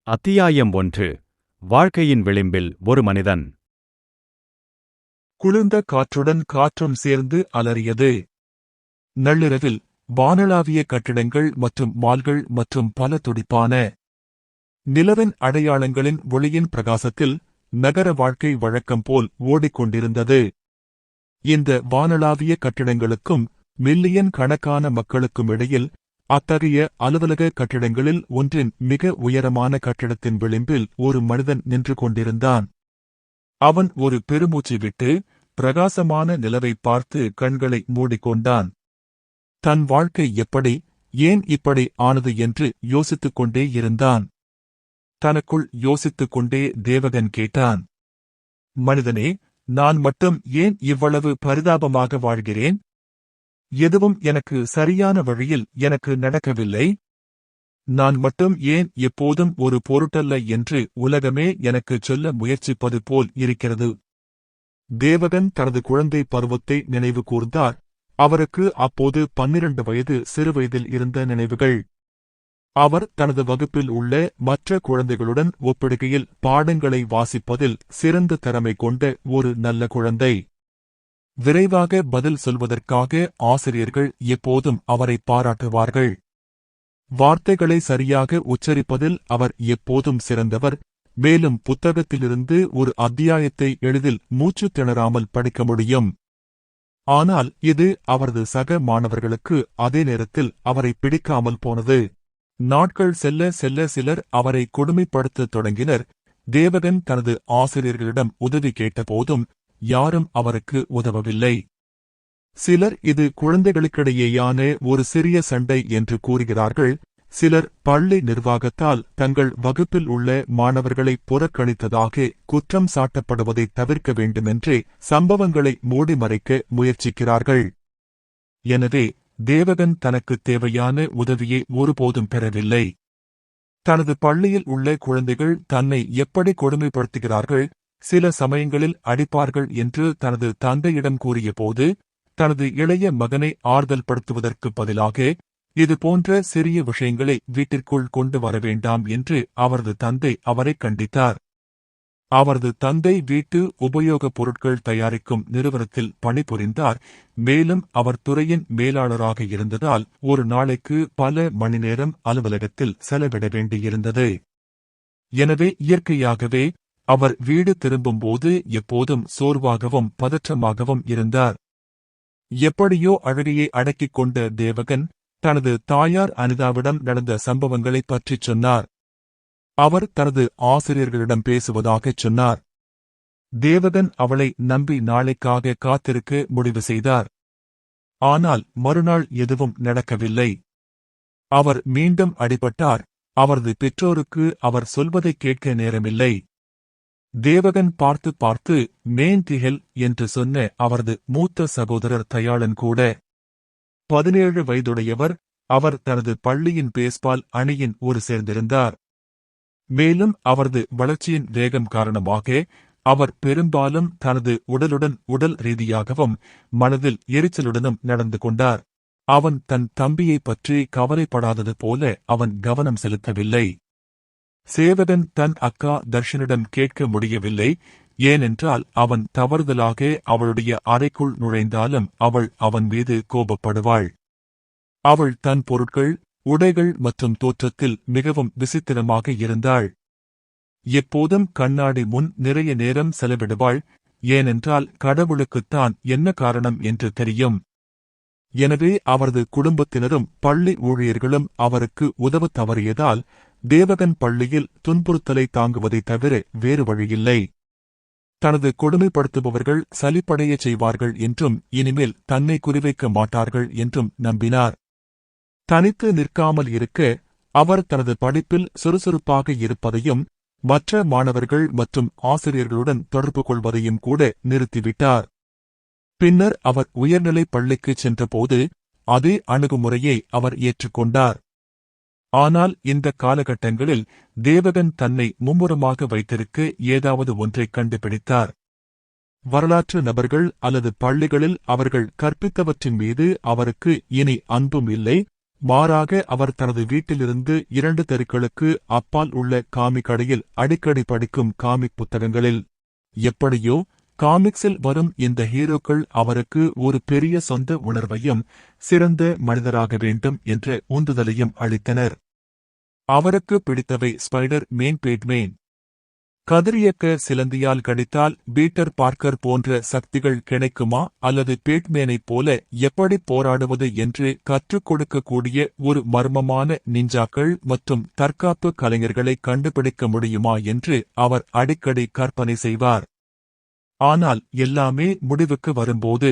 அத்தியாயம் 1. வாழ்க்கையின் விளிம்பில் ஒரு மனிதன். குளிர்ந்த காற்றுடன் காற்றும் சேர்ந்து அலறியது. நள்ளிரவில் வானளாவிய கட்டிடங்கள் மற்றும் மால்கள் மற்றும் பல துடிப்பான நிலவின் அடையாளங்களின் ஒளியின் பிரகாசத்தில் நகர வாழ்க்கை வழக்கம் போல் ஓடிக்கொண்டிருந்தது. இந்த வானளாவிய கட்டிடங்களுக்கும் மில்லியன் கணக்கான மக்களுக்கும் இடையில் அத்தகைய அலுவலக கட்டிடங்களில் ஒன்றின் மிக உயரமான கட்டிடத்தின் விளிம்பில் ஒரு மனிதன் நின்று கொண்டிருந்தான். அவன் ஒரு பெருமூச்சு விட்டு பிரகாசமான நிலவை பார்த்து கண்களை மூடிக்கொண்டான். தன் வாழ்க்கை எப்படி, ஏன் இப்படி ஆனது என்று யோசித்துக் கொண்டே இருந்தான். தனக்குள் யோசித்துக் கொண்டே தேவகன் கேட்டான், மனிதனே, நான் மட்டும் ஏன் இவ்வளவு பரிதாபமாக வாழ்கிறேன்? எதுவும் எனக்கு சரியான வழியில் எனக்கு நடக்கவில்லை. நான் மட்டும் ஏன் எப்போதும் ஒரு பொருட்டல்ல என்று உலகமே எனக்குச் சொல்ல முயற்சிப்பது போல் இருக்கிறது. தேவகன் தனது குழந்தை பருவத்தை நினைவு கூர்ந்தார். அவருக்கு அப்போது 12 வயது சிறுவயதில் இருந்த நினைவுகள். அவர் தனது வகுப்பில் உள்ள மற்ற குழந்தைகளுடன் ஒப்பிடுகையில் பாடங்களை வாசிப்பதில் சிறந்த திறமை கொண்ட ஒரு நல்ல குழந்தை. விரைவாக பதில் சொல்வதற்காக ஆசிரியர்கள் எப்போதும் அவரை பாராட்டுவார்கள். வார்த்தைகளை சரியாக உச்சரிப்பதில் அவர் எப்போதும் சிறந்தவர். மேலும் புத்தகத்திலிருந்து ஒரு அத்தியாயத்தை எளிதில் மூச்சு திணறாமல் படிக்க முடியும். ஆனால் இது அவரது சக மாணவர்களுக்கு அதே நேரத்தில் அவரை பிடிக்காமல் போனது. நாட்கள் செல்ல செல்ல சிலர் அவரை கொடுமைப்படுத்தத் தொடங்கினர். தேவகன் தனது ஆசிரியர்களிடம் உதவி கேட்டபோதும் யாரும் அவருக்கு உதவவில்லை. சிலர் இது குழந்தைகளுக்கிடையேயான ஒரு சிறிய சண்டை என்று கூறுகிறார்கள். சிலர் பள்ளி நிர்வாகத்தால் தங்கள் வகுப்பில் உள்ள மாணவர்களை புறக்கணித்ததாக குற்றம் சாட்டப்படுவதை தவிர்க்க வேண்டுமென்றே சம்பவங்களை மூடிமறைக்க முயற்சிக்கிறார்கள். எனவே தேவகன் தனக்குத் தேவையான உதவியை ஒருபோதும் பெறவில்லை. தனது பள்ளியில் உள்ள குழந்தைகள் தன்னை எப்படி கொடுமைப்படுத்துகிறார்கள், சில சமயங்களில் அடிப்பார்கள் என்று தனது தந்தையிடம் கூறியபோது தனது இளைய மகனை ஆறுதல் படுத்துவதற்குப் பதிலாக இது போன்ற சிறிய விஷயங்களை வீட்டிற்குள் கொண்டு வர வேண்டாம் என்று அவரது தந்தை அவரை கண்டித்தார். அவரது தந்தை வீட்டு உபயோகப் பொருட்கள் தயாரிக்கும் நிறுவனத்தில் பணிபுரிந்தார். மேலும் அவர் துறையின் மேலாளராக இருந்ததால் ஒரு நாளைக்கு பல மணி நேரம் அலுவலகத்தில் செலவிட வேண்டியிருந்தது. எனவே இயற்கையாகவே அவர் வீடு திரும்பும்போது எப்போதும் சோர்வாகவும் பதற்றமாகவும் இருந்தார். எப்படியோ அழுகையை அடக்கிக் கொண்ட தேவகன் தனது தாயார் அனிதாவிடம் நடந்த சம்பவங்களைப் பற்றிச் சொன்னார். அவர் தனது ஆசிரியர்களிடம் பேசுவதாகச் சொன்னார். தேவகன் அவளை நம்பி நாளைக்காக காத்திருக்க முடிவு செய்தார். ஆனால் மறுநாள் எதுவும் நடக்கவில்லை. அவர் மீண்டும் அடிபட்டார். அவரது பெற்றோருக்கு அவர் சொல்வதைக் கேட்க நேரமில்லை. தேவகன் பார்த்து பார்த்து மேன்திகல் என்று சொன்ன அவரது மூத்த சகோதரர் தயாளன் கூட 17 வயதுடையவர். அவர் தனது பள்ளியின் பேஸ்பால் அணியின் ஒரு சேர்ந்திருந்தார். மேலும் அவரது வளர்ச்சியின் வேகம் காரணமாக அவர் பெரும்பாலும் தனது உடலுடன் உடல் ரீதியாகவும் மனதில் எரிச்சலுடனும் நடந்து கொண்டார். அவன் தன் தம்பியைப் பற்றி கவலைப்படாதது போல அவன் கவனம் செலுத்தவில்லை. சேவகன் தன் அக்கா தர்ஷனிடம் கேட்க முடியவில்லை. ஏனென்றால் அவன் தவறுதலாக அவளுடைய அறைக்குள் நுழைந்தாலும் அவள் அவன் மீது கோபப்படுவாள். அவள் தன் பொருட்கள், உடைகள் மற்றும் தோற்றத்தில் மிகவும் விசித்திரமாக இருந்தாள். எப்போதும் கண்ணாடி முன் நிறைய நேரம் செலவிடுவாள். ஏனென்றால் கடவுளுக்குத்தான் என்ன காரணம் என்று தெரியும். எனவே அவரது குடும்பத்தினரும் பள்ளி ஊழியர்களும் அவருக்கு உதவத் தவறியதால் தேவகன் பள்ளியில் துன்புறுத்தலை தாங்குவதைத் தவிர வேறு வழியில்லை. தனது கொடுமைப்படுத்துபவர்கள் சலிப்படையச் செய்வார்கள் என்றும் இனிமேல் தன்னை குறிவைக்க மாட்டார்கள் என்றும் நம்பினார். தனித்து நிற்காமல் இருக்க அவர் தனது படிப்பில் சுறுசுறுப்பாக இருப்பதையும் மற்ற மாணவர்கள் மற்றும் ஆசிரியர்களுடன் தொடர்பு கொள்வதையும் கூட நிறுத்திவிட்டார். பின்னர் அவர் உயர்நிலைப் பள்ளிக்குச் சென்றபோது அதே அணுகுமுறையை அவர் ஏற்றுக்கொண்டார். ஆனால் இந்த காலகட்டங்களில் தேவகன் தன்னை மும்முரமாக வைத்திருக்க ஏதாவது ஒன்றைக் கண்டுபிடித்தார். வரலாற்று நபர்கள் அல்லது பள்ளிகளில் அவர்கள் கற்பித்தவற்றின் மீது அவருக்கு இனி அன்பும் இல்லை, மாறாக அவர் தனது வீட்டிலிருந்து 2 தெருக்களுக்கு அப்பால் உள்ள காமிக் கடையில் அடிக்கடி படிக்கும் காமிக் புத்தகங்களில். எப்படியோ காமிக்ஸில் வரும் இந்த ஹீரோக்கள் அவருக்கு ஒரு பெரிய சொந்த உணர்வையும் சிறந்த மனிதராக வேண்டும் என்ற உந்துதலையும் அளித்தனர். அவருக்கு பிடித்தவை ஸ்பைடர் மேன், பேட்மேன். கதிரியக்க சிலந்தியால் கடித்தால் பீட்டர் பார்க்கர் போன்ற சக்திகள் கிடைக்குமா, அல்லது பேட்மேனைப் போல எப்படி போராடுவது என்று கற்றுக் கொடுக்கக்கூடிய ஒரு மர்மமான நிஞ்சாக்கள் மற்றும் தற்காப்பு கலைஞர்களை கண்டுபிடிக்க முடியுமா என்று அவர் அடிக்கடி கற்பனை செய்வார். ஆனால் எல்லாமே முடிவுக்கு வரும்போது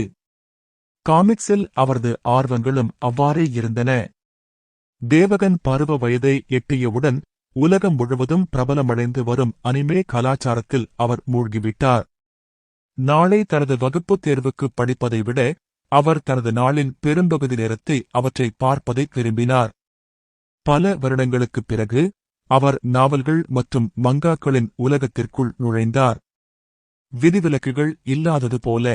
காமிக்ஸில் அவரது ஆர்வங்களும் அவ்வாறே இருந்தன. தேவகன் பருவ வயதை எட்டியவுடன் உலகம் முழுவதும் பிரபலமடைந்து வரும் அனிமே கலாச்சாரத்தில் அவர் மூழ்கிவிட்டார். நாளை தனது வகுப்புத் தேர்வுக்கு படிப்பதை விட அவர் தனது நாளின் பெரும்பகுதி நேரத்தை அவற்றை பார்ப்பதை விரும்பினார். பல வருடங்களுக்குப் பிறகு அவர் நாவல்கள் மற்றும் மங்காக்களின் உலகத்திற்குள் நுழைந்தார். விதிவிலக்குகள் இல்லாதது போல.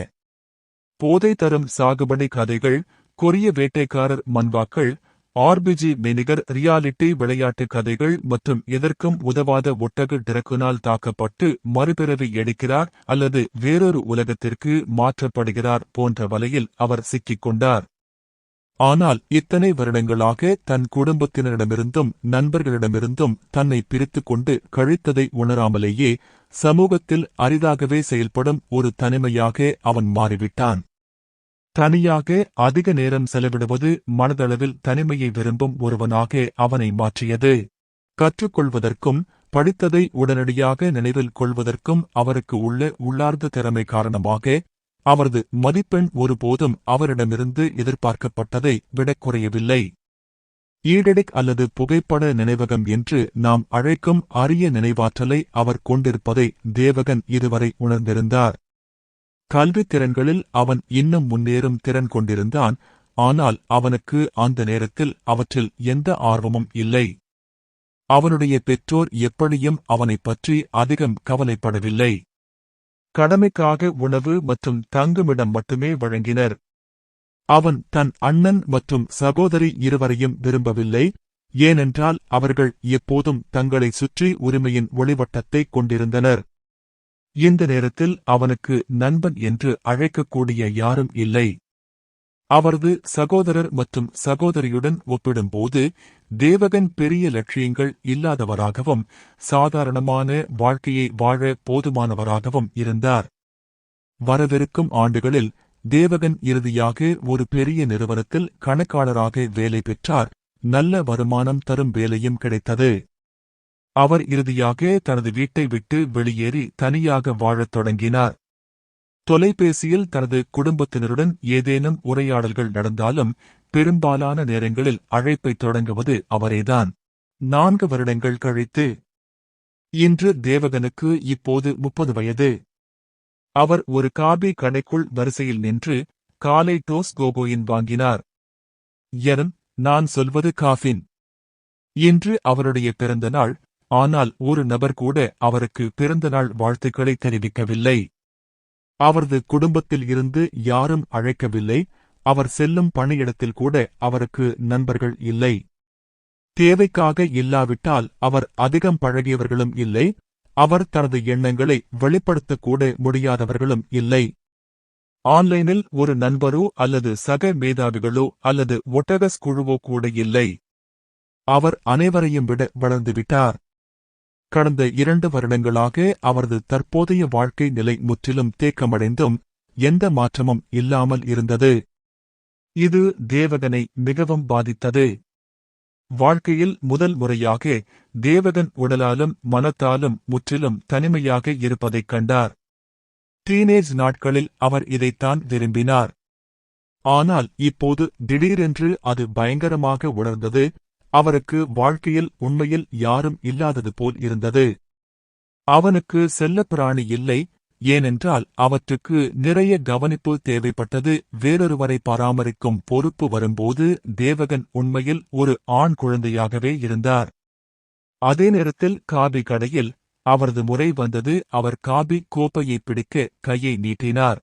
போதை தரும் சாகுபடி கதைகள், கொரிய வேட்டைக்காரர் மன்வாக்கள், ஆர்பிஜி மெனிகர் ரியாலிட்டி விளையாட்டு கதைகள் மற்றும் எதற்கும் உதவாத ஒட்டக டிரக்குனால் தாக்கப்பட்டு மறுபிறவி எடுக்கிறார் அல்லது வேறொரு உலகத்திற்கு மாற்றப்படுகிறார் போன்ற வலையில் அவர் சிக்கிக் கொண்டார். ஆனால் இத்தனை வருடங்களாக தன் குடும்பத்தினரிடமிருந்தும் நண்பர்களிடமிருந்தும் தன்னை பிரித்துக் கொண்டு கழித்ததை உணராமலேயே சமூகத்தில் அரிதாகவே செயல்படும் ஒரு தனிமையாக அவன் மாறிவிட்டான். தனியாக அதிக நேரம் செலவிடுவது மனதளவில் தனிமையை விரும்பும் ஒருவனாக அவனை மாற்றியது. கற்றுக்கொள்வதற்கும் படித்ததை உடனடியாக நினைவில் கொள்வதற்கும் அவருக்கு உள்ள உள்ளார்ந்த திறமை காரணமாக அவரது மதிப்பெண் ஒருபோதும் அவரிடமிருந்து எதிர்பார்க்கப்பட்டதை விடக் குறையவில்லை. ஈடெடிக் அல்லது புகைப்பட நினைவகம் என்று நாம் அழைக்கும் அரிய நினைவாற்றலை அவர் கொண்டிருப்பதை தேவகன் இதுவரை உணர்ந்திருந்தார். கல்வித் திறன்களில் அவன் இன்னும் முன்னேறும் திறன் கொண்டிருந்தான். ஆனால் அவனுக்கு அந்த நேரத்தில் அவற்றில் எந்த ஆர்வமும் இல்லை. அவனுடைய பெற்றோர் எப்படியும் அவனைப் பற்றி அதிகம் கவலைப்படவில்லை. கடமைக்காக உணவு மற்றும் தங்குமிடம் மட்டுமே வழங்கினர். அவன் தன் அண்ணன் மற்றும் சகோதரி இருவரையும் விரும்பவில்லை. ஏனென்றால் அவர்கள் எப்போதும் தங்களை சுற்றி உரிமையின் ஒளிவட்டத்தைக் கொண்டிருந்தனர். இந்த நேரத்தில் அவனுக்கு நண்பன் என்று அழைக்கக்கூடிய யாரும் இல்லை. அவரது சகோதரர் மற்றும் சகோதரியுடன் ஒப்பிடும்போது தேவகன் பெரிய லட்சியங்கள் இல்லாதவராகவும் சாதாரணமான வாழ்க்கையை வாழ போதுமானவராகவும் இருந்தார். வரவிருக்கும் ஆண்டுகளில் தேவகன் இறுதியாக ஒரு பெரிய நிறுவனத்தில் கணக்காளராக வேலை பெற்றார். நல்ல வருமானம் தரும் வேலையும் கிடைத்தது. அவர் இறுதியாக தனது வீட்டை விட்டு வெளியேறி தனியாக வாழத் தொடங்கினார். தொலைபேசியில் தனது குடும்பத்தினருடன் ஏதேனும் உரையாடல்கள் நடந்தாலும் பெரும்பாலான நேரங்களில் அழைப்பைத் தொடங்குவது அவரேதான். 4 வருடங்கள் கழித்து இன்று தேவகனுக்கு இப்போது 30 வயது. அவர் ஒரு காபி கடைக்குள் வரிசையில் நின்று காலை டோஸ் கோகோயின் வாங்கினார். நான் சொல்வது காஃபின். இன்று அவருடைய பிறந்த நாள். ஆனால் ஒரு நபர் கூட அவருக்கு பிறந்தநாள் வாழ்த்துக்களை தெரிவிக்கவில்லை. அவரது குடும்பத்தில் இருந்து யாரும் அழைக்கவில்லை. அவர் செல்லும் பணியிடத்தில் கூட அவருக்கு நண்பர்கள் இல்லை. தேவைக்காக இல்லாவிட்டால் அவர் அதிகம் பழகியவர்களும் இல்லை. அவர் தனது எண்ணங்களை வெளிப்படுத்தக்கூட முடியாதவர்களும் இல்லை. ஆன்லைனில் ஒரு நண்பரோ அல்லது சக மேதாவிகளோ அல்லது ஒட்டகஸ் குழுவோ கூட இல்லை. அவர் அனைவரையும் விட வளர்ந்துவிட்டார். கடந்த 2 வருடங்களாக அவரது தற்போதைய வாழ்க்கை நிலை முற்றிலும் தேக்கமடைந்தும் எந்த மாற்றமும் இல்லாமல் இருந்தது. இது தேவகனை மிகவும் பாதித்தது. வாழ்க்கையில் முதல் முறையாக தேவகன் உடலாலும் மனத்தாலும் முற்றிலும் தனிமையாக இருப்பதைக் கண்டார். டீனேஜ் நாட்களில் அவர் இதைத்தான் விரும்பினார். ஆனால் இப்போது திடீரென்று அது பயங்கரமாக உணர்ந்தது. அவருக்கு வாழ்க்கையில் உண்மையில் யாரும் இல்லாதது போல் இருந்தது. அவனுக்கு செல்லப்பிராணி இல்லை. ஏனென்றால் அவற்றுக்கு நிறைய கவனிப்பு தேவைப்பட்டது. வேறொருவரை பராமரிக்கும் பொறுப்பு வரும்போது தேவகன் உண்மையில் ஒரு ஆண் குழந்தையாகவே இருந்தார். அதே நேரத்தில் காபி கடையில் அவரது முறை வந்தது. அவர் காபி கோப்பையை பிடிக்க கையை நீட்டினார்.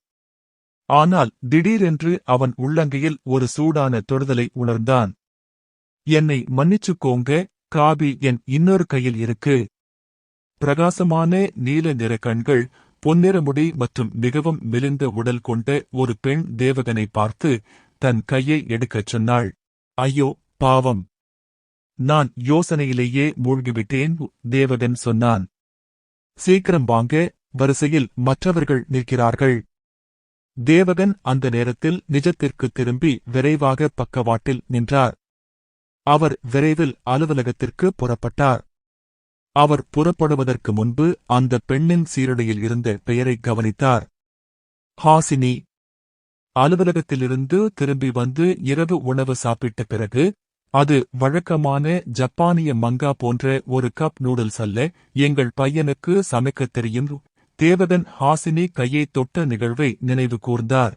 ஆனால் திடீரென்று அவன் உள்ளங்கையில் ஒரு சூடான தொடுதலை உணர்ந்தான். என்னை மன்னிச்சுக்கோங்க, காபி என் இன்னொரு கையில் இருக்கு. பிரகாசமான நீல நிற கண்கள், பொன்னிற முடி மற்றும் மிகவும் மெலிந்த உடல் கொண்ட ஒரு பெண் தேவகனை பார்த்து தன் கையை எடுக்கச் சொன்னாள். ஐயோ, பாவம்! நான் யோசனையிலேயே மூழ்கிவிட்டேன், தேவகன் சொன்னான். சீக்கிரம் வாங்க, வரிசையில் மற்றவர்கள் நிற்கிறார்கள். தேவகன் அந்த நேரத்தில் நிஜத்திற்கு திரும்பி விரைவாக பக்கவாட்டில் நின்றார். அவர் விரைவில் அலுவலகத்திற்கு புறப்பட்டார். அவர் புறப்படுவதற்கு முன்பு அந்த பெண்ணின் சீருடையில் இருந்த பெயரை கவனித்தார். ஹாசினி. அலுவலகத்திலிருந்து திரும்பி வந்து இரவு உணவு சாப்பிட்ட பிறகு, அது வழக்கமான ஜப்பானிய மங்கா போன்ற ஒரு கப் நூடுல்ஸ் அல்ல, எங்கள் பையனுக்கு சமைக்கத் தெரியும். தேவகன் ஹாசினி கையை தொட்ட நிகழ்வை நினைவு கூர்ந்தார்.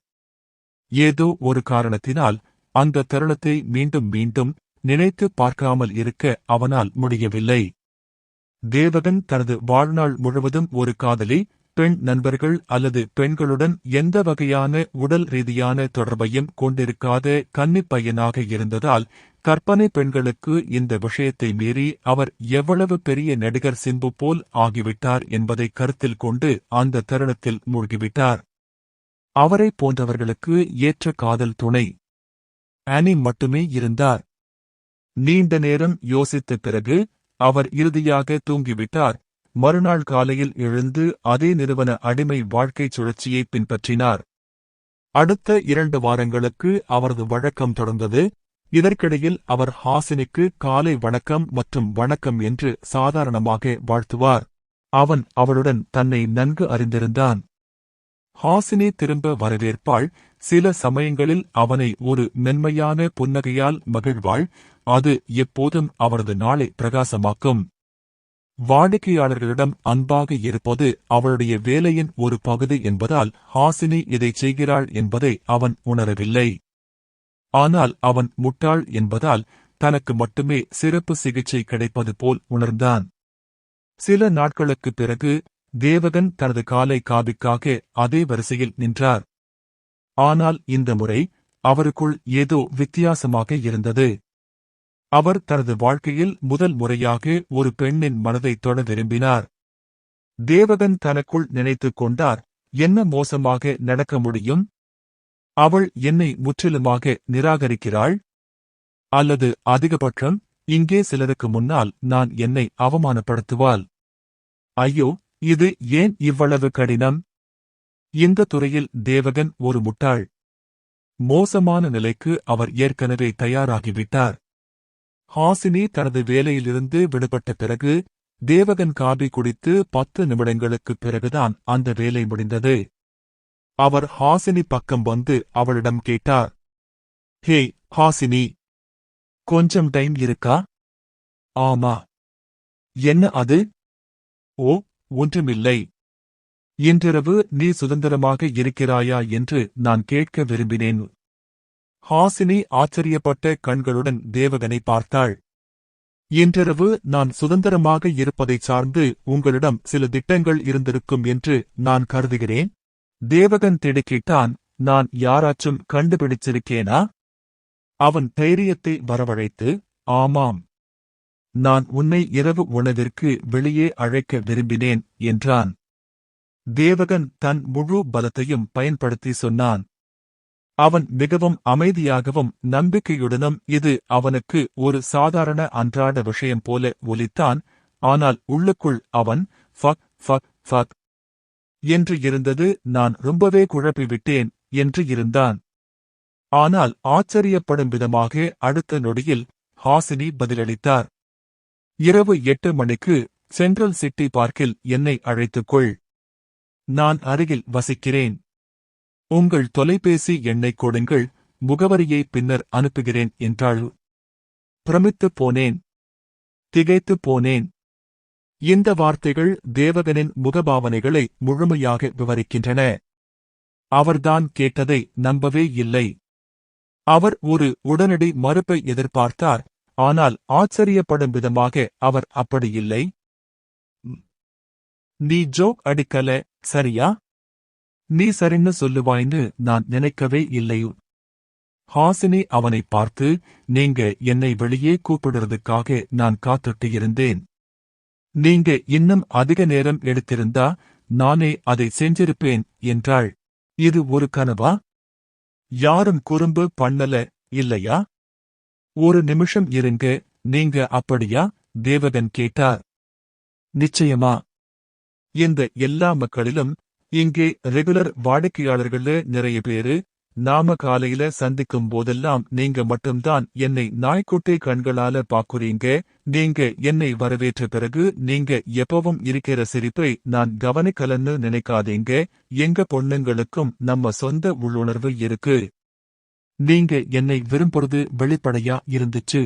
ஏதோ ஒரு காரணத்தினால் அந்த தருணத்தை மீண்டும் மீண்டும் நினைத்து பார்க்காமல் இருக்க அவனால் முடியவில்லை. தேவகன் தனது வாழ்நாள் முழுவதும் ஒரு காதலி, பெண் நண்பர்கள் அல்லது பெண்களுடன் எந்த வகையான உடல் ரீதியான தொடர்பையும் கொண்டிருக்காத கன்னிப் பையனாக இருந்ததால், கற்பனை பெண்களுக்கு இந்த விஷயத்தை மீறி அவர் எவ்வளவு பெரிய நடிகர் சிம்பு போல் ஆகிவிட்டார் என்பதை கருத்தில் கொண்டு அந்த தருணத்தில் மூழ்கிவிட்டார். அவரை போன்றவர்களுக்கு ஏற்ற காதல் துணை ஆனி மட்டுமே இருந்தார். நீண்ட நேரம் யோசித்த பிறகு அவர் இறுதியாக தூங்கிவிட்டார். மறுநாள் காலையில் எழுந்து அதே நிறுவன அடிமை வாழ்க்கைச் சுழற்சியை பின்பற்றினார். அடுத்த 2 வாரங்களுக்கு அவரது வழக்கம் தொடர்ந்தது. இதற்கிடையில் அவர் ஹாசினிக்கு காலை வணக்கம் மற்றும் வணக்கம் என்று சாதாரணமாக வாழ்த்துவார். அவன் அவளுடன் தன்னை நன்கு அறிந்திருந்தான். ஹாசினி திரும்ப வரவேற்பாள், சில சமயங்களில் அவனை ஒரு மென்மையான புன்னகையால் மகிழ்வாள். அது எப்போதும் அவரது நாளை பிரகாசமாக்கும். வாடிக்கையாளர்களிடம் அன்பாக இருப்பது அவளுடைய வேலையின் ஒரு பகுதி என்பதால் ஹாசினி இதைச் செய்கிறாள் என்பதை அவன் உணரவில்லை. ஆனால் அவன் முட்டாள் என்பதால் தனக்கு மட்டுமே சிறப்பு சிகிச்சை கிடைப்பது போல் உணர்ந்தான். சில நாட்களுக்குப் பிறகு தேவகன் தனது காலை காபிக்காக அதே வரிசையில் நின்றார். ஆனால் இந்த முறை அவருக்குள் ஏதோ வித்தியாசமாக இருந்தது. அவர் தனது வாழ்க்கையில் முதல் முறையாக ஒரு பெண்ணின் மனதை தொட விரும்பினார். தேவகன் தனக்குள் நினைத்துக் கொண்டார், என்ன மோசமாக நடக்க முடியும்? அவள் என்னை முற்றிலுமாக நிராகரிக்கிறாள். அல்லது அதிகபட்சம், இங்கே சிலருக்கு முன்னால் நான் என்னை அவமானப்படுத்துவாள். ஐயோ, இது ஏன் இவ்வளவு கடினம்? இந்த துறையில் தேவகன் ஒரு முட்டாள். மோசமான நிலைக்கு அவர் ஏற்கனவே தயாராகிவிட்டார். ஹாசினி தனது வேலையிலிருந்து விடுபட்ட பிறகு தேவகன் காபி குடித்து 10 நிமிடங்களுக்குப் பிறகுதான் அந்த வேலை முடிந்தது. அவர் ஹாசினி பக்கம் வந்து அவளிடம் கேட்டார். ஹே ஹாசினி, கொஞ்சம் டைம் இருக்கா? ஆமா. என்ன அது? ஓ, ஒன்றுமில்லை. இன்றிரவு நீ சுதந்திரமாக இருக்கிறாயா என்று நான் கேட்க விரும்பினேன். ஹாசினி ஆச்சரியப்பட்ட கண்களுடன் தேவகனை பார்த்தாள். இன்றிரவு நான் சுதந்திரமாக இருப்பதைச் சார்ந்து உங்களிடம் சில திட்டங்கள் இருந்திருக்கும் என்று நான் கருதுகிறேன். தேவகன் திடுக்கிட்டான். நான் யாராச்சும் கண்டுபிடிச்சிருக்கேனா? அவன் தைரியத்தை வரவழைத்து, ஆமாம். நான் உன்னை இரவு உணவிற்கு வெளியே அழைக்க விரும்பினேன் என்றான். தேவகன் தன் முழு பலத்தையும் பயன்படுத்தி சொன்னான். அவன் மிகவும் அமைதியாகவும் நம்பிக்கையுடனும் இது அவனுக்கு ஒரு சாதாரண அன்றாட விஷயம் போல ஒலித்தான். ஆனால் உள்ளுக்குள் அவன் ஃபக் ஃபக் ஃபக் என்று இருந்தது. நான் ரொம்பவே குழப்பிவிட்டேன் என்று இருந்தான். ஆனால் ஆச்சரியப்படும் விதமாக அடுத்த நொடியில் ஹாசினி பதிலளித்தார். இரவு 8 மணிக்கு சென்ட்ரல் சிட்டி பார்க்கில் என்னை அழைத்துக்கொள். நான் அருகில் வசிக்கிறேன். உங்கள் தொலைபேசி எண்ணைக் கொடுங்கள், முகவரியை பின்னர் அனுப்புகிறேன் என்றாள். பிரமித்துப் போனேன். திகைத்துப் போனேன். இந்த வார்த்தைகள் தேவகனின் முகபாவனைகளை முழுமையாக விவரிக்கின்றன. அவர்தான் கேட்டதை நம்பவே இல்லை. அவர் ஒரு உடனடி மறுப்பை எதிர்பார்த்தார். ஆனால் ஆச்சரியப்படும் விதமாக அவர் அப்படியில்லை. நீ ஜோக் அடிக்கல, சரியா? நீ சரின்னு சொல்லுவாய்ன்னு நான் நினைக்கவே இல்லை. ஹாசினி அவனை பார்த்து, நீங்க என்னை வெளியே கூப்பிடுறதுக்காக நான் காத்துட்டு இருந்தேன். நீங்க இன்னும் அதிக நேரம் எடுத்திருந்தா நானே அதை செஞ்சிருப்பேன் என்றாள். இது ஒரு கனவா? யாரும் குறும்பு பண்ணல, இல்லையா? ஒரு நிமிஷம் இருங்க, நீங்க அப்படியா? தேவகன் கேட்டார். நிச்சயமா. இந்த எல்லா மக்களிலும் இங்கே ரெகுலர் வாடிக்கையாளர்கள நிறைய பேரு. நாம காலையில சந்திக்கும் போதெல்லாம் நீங்க மட்டும்தான் என்னை நாய்க்குட்டை கண்களால பாக்குறீங்க. நீங்க என்னை வரவேற்ற பிறகு நீங்க எப்பவும் இருக்கிற சிரிப்பை நான் கவனிக்கலன்னு நினைக்காதீங்க. எங்க பொண்ணுங்களுக்கும் நம்ம சொந்த உள்ளுணர்வு இருக்கு. நீங்க என்னை விரும்புறது வெளிப்படையா இருந்துச்சு.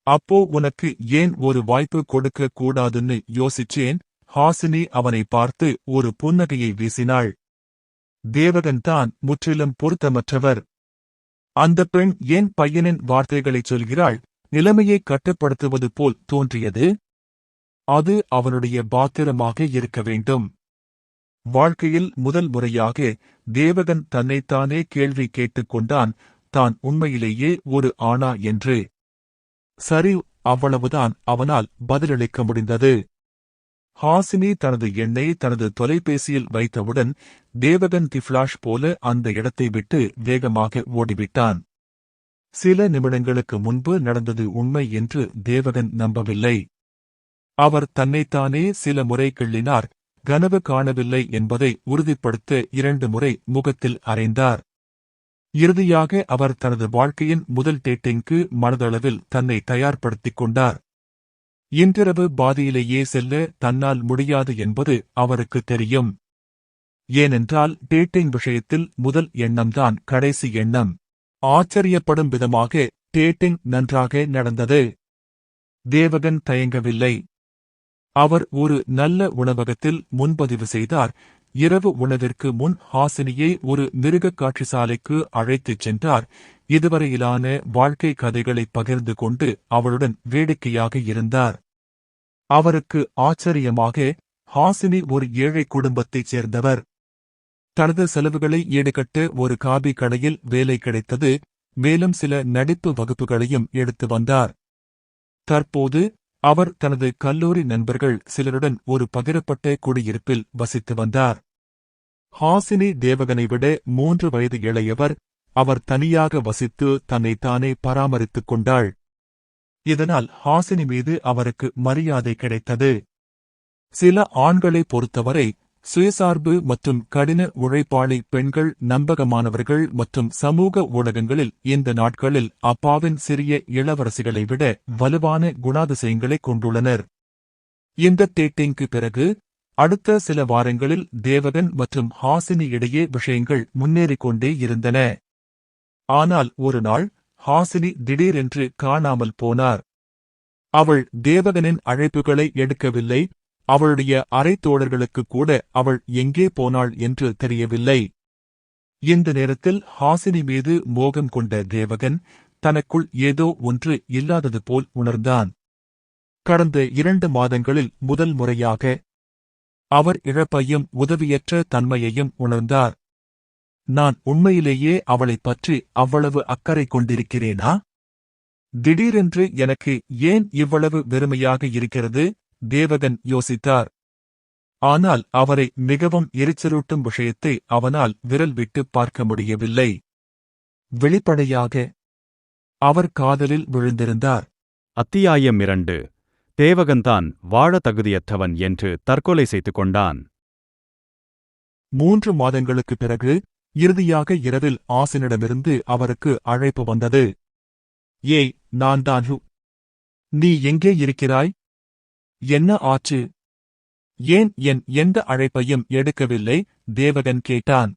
அப்போ உனக்கு ஏன் ஒரு வாய்ப்பு கொடுக்க கூடாதுன்னு யோசிச்சேன். ஹாசினி அவனை பார்த்து ஒரு புன்னகையை வீசினாள். தேவகன் தான் முற்றிலும் பொருத்தமற்றவர். அந்த பெண் ஏன் பையனின் வார்த்தைகளைச் சொல்கிறாள்? நிலைமையை கட்டுப்படுத்துவது போல் தோன்றியது. அது அவனுடைய பாத்திரமாக இருக்க வேண்டும். வாழ்க்கையில் முதல் முறையாக தேவகன் தன்னைத்தானே கேள்வி கேட்டுக் கொண்டான், தான் உண்மையிலேயே ஒரு ஆணா என்று. சரி, அவ்வளவுதான் அவனால் பதிலளிக்க முடிந்தது. ஹாசினி தனது எண்ணை தனது தொலைபேசியில் வைத்தவுடன் தேவகன் தி ஃபிளாஷ் போல அந்த இடத்தை விட்டு வேகமாக ஓடிவிட்டான். சில நிமிடங்களுக்கு முன்பு நடந்தது உண்மை என்று தேவகன் நம்பவில்லை. அவர் தன்னைத்தானே சில முறை கிள்ளினார். கனவு காணவில்லை என்பதை உறுதிப்படுத்த 2 முறை முகத்தில் அறைந்தார். இறுதியாக அவர் தனது வாழ்க்கையின் முதல் டேட்டிங்க்கு மனதளவில் தன்னை தயார்படுத்திக் கொண்டார். இன்றிரவு பாதியிலேயே செல்ல தன்னால் முடியாது என்பது அவருக்கு தெரியும். ஏனென்றால் டேட்டிங் விஷயத்தில் முதல் எண்ணம்தான் கடைசி எண்ணம். ஆச்சரியப்படும் விதமாக டேட்டிங் நன்றாக நடந்தது. தேவகன் தயங்கவில்லை. அவர் ஒரு நல்ல உணவகத்தில் முன்பதிவு செய்தார். இரவு உணவிற்கு முன் ஹாசினியை ஒரு மிருகக் காட்சிசாலைக்கு அழைத்துச் சென்றார். இதுவரையிலான வாழ்க்கை கதைகளை பகிர்ந்து கொண்டு அவளுடன் வேடிக்கையாக இருந்தார். அவருக்கு ஆச்சரியமாக, ஹாசினி ஒரு ஏழை குடும்பத்தைச் சேர்ந்தவர். தனது செலவுகளை ஈடுகட்ட ஒரு காபி கடையில் வேலை கிடைத்தது. மேலும் சில நடிப்பு வகுப்புகளையும் எடுத்து வந்தார். தற்போது அவர் தனது கல்லூரி நண்பர்கள் சிலருடன் ஒரு பகிரப்பட்ட குடியிருப்பில் வசித்து வந்தார். ஹாசினி தேவகனை விட 3 வயது இளையவர். அவர் தனியாக வசித்து தன்னைத்தானே பராமரித்துக் கொண்டாள். இதனால் ஹாசினி மீது அவருக்கு மரியாதை கிடைத்தது. சில ஆண்களை பொறுத்தவரை சுயசார்பு மற்றும் கடின உழைப்பாளி பெண்கள் நம்பகமானவர்கள் மற்றும் சமூக ஊடகங்களில் இந்த நாட்களில் அப்பாவின் சிறிய இளவரசிகளை விட வலுவான குணாதிசயங்களை கொண்டுள்ளனர். இந்த டேட்டிங்க்கு பிறகு அடுத்த சில வாரங்களில் தேவகன் மற்றும் ஹாசினி இடையே விஷயங்கள் முன்னேறிக் கொண்டே இருந்தன. ஆனால் ஒரு நாள் ஹாசினி திடீரென்று காணாமல் போனார். அவள் தேவகனின் அழைப்புகளை எடுக்கவில்லை. அவளுடைய அரை தோழர்களுக்கு கூட அவள் எங்கே போனாள் என்று தெரியவில்லை. இந்த நேரத்தில் ஹாசினி மீது மோகம் கொண்ட தேவகன் தனக்குள் ஏதோ ஒன்று இல்லாதது போல் உணர்ந்தான். கடந்த 2 மாதங்களில் முதல் முறையாக அவர் இழப்பையும் உதவியற்ற தன்மையையும் உணர்ந்தார். நான் உண்மையிலேயே அவளைப் பற்றி அவ்வளவு அக்கறை கொண்டிருக்கிறேனா? திடீரென்று எனக்கு ஏன் இவ்வளவு வெறுமையாக இருக்கிறது? தேவகன் யோசித்தார். ஆனால் அவரை மிகவும் எரிச்சலூட்டும் விஷயத்தை அவனால் விரல் விட்டு பார்க்க முடியவில்லை. வெளிப்படையாக அவர் காதலில் விழுந்திருந்தார். அத்தியாயம் 2. தேவகன்தான் வாழ தகுதியற்றவன் என்று தற்கொலை செய்து கொண்டான். 3 மாதங்களுக்குப் பிறகு இறுதியாக இரவில் ஆசினிடமிருந்து அவருக்கு அழைப்பு வந்தது. ஏய், நான் தான். நீ எங்கே இருக்கிறாய்? என்ன ஆச்சு? ஏன் என் எந்த அழைப்பையும் எடுக்கவில்லை? தேவகன் கேட்டான்.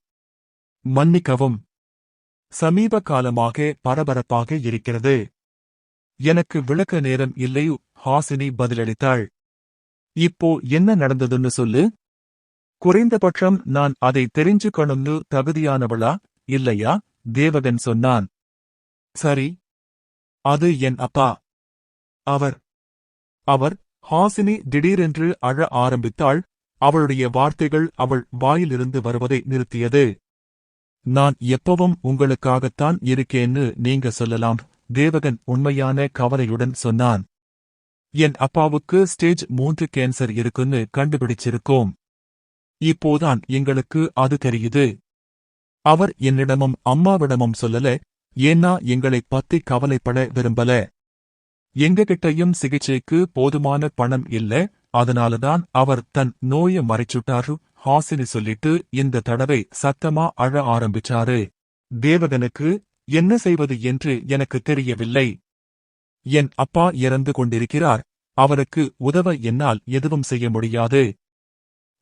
மன்னிக்கவும். சமீப காலமாக பரபரப்பாக இருக்கிறது. எனக்கு விளக்க நேரம் இல்லை. ஹாசினி பதிலளித்தாள். இப்போ என்ன நடந்ததுன்னு சொல்லு. குறைந்தபட்சம் நான் அதை தெரிஞ்சுக்கணும்னு தகுதியானவளா இல்லையா? தேவகன் சொன்னான். சரி. அது என் அப்பா. அவர் ஹாசினி திடீரென்று அழ ஆரம்பித்தாள். அவளுடைய வார்த்தைகள் அவள் வாயிலிருந்து வருவதை நிறுத்தியது. நான் எப்பவும் உங்களுக்காகத்தான் இருக்கேன்னு நீங்க சொல்லலாம். தேவகன் உண்மையான கவலையுடன் சொன்னான். என் அப்பாவுக்கு ஸ்டேஜ் 3 கேன்சர் இருக்குன்னு கண்டுபிடிச்சிருக்கோம். இப்போதான் எங்களுக்கு அது தெரியுது. அவர் என்னிடமும் அம்மாவிடமும் சொல்லல, ஏன்னா எங்களை பத்தி கவலைப்பட விரும்பல. எங்ககிட்டயும் சிகிச்சைக்கு போதுமான பணம் இல்ல, அதனாலதான் அவர் தன் நோயை மறைச்சுட்டாரு. ஹாசினி சொல்லிட்டு இந்த தடவை சத்தமா அழ ஆரம்பிச்சாரு. தேவகனுக்கு என்ன செய்வது என்று எனக்கு தெரியவில்லை. என் அப்பா இறந்து கொண்டிருக்கிறார். அவருக்கு உதவ என்னால் எதுவும் செய்ய முடியாது.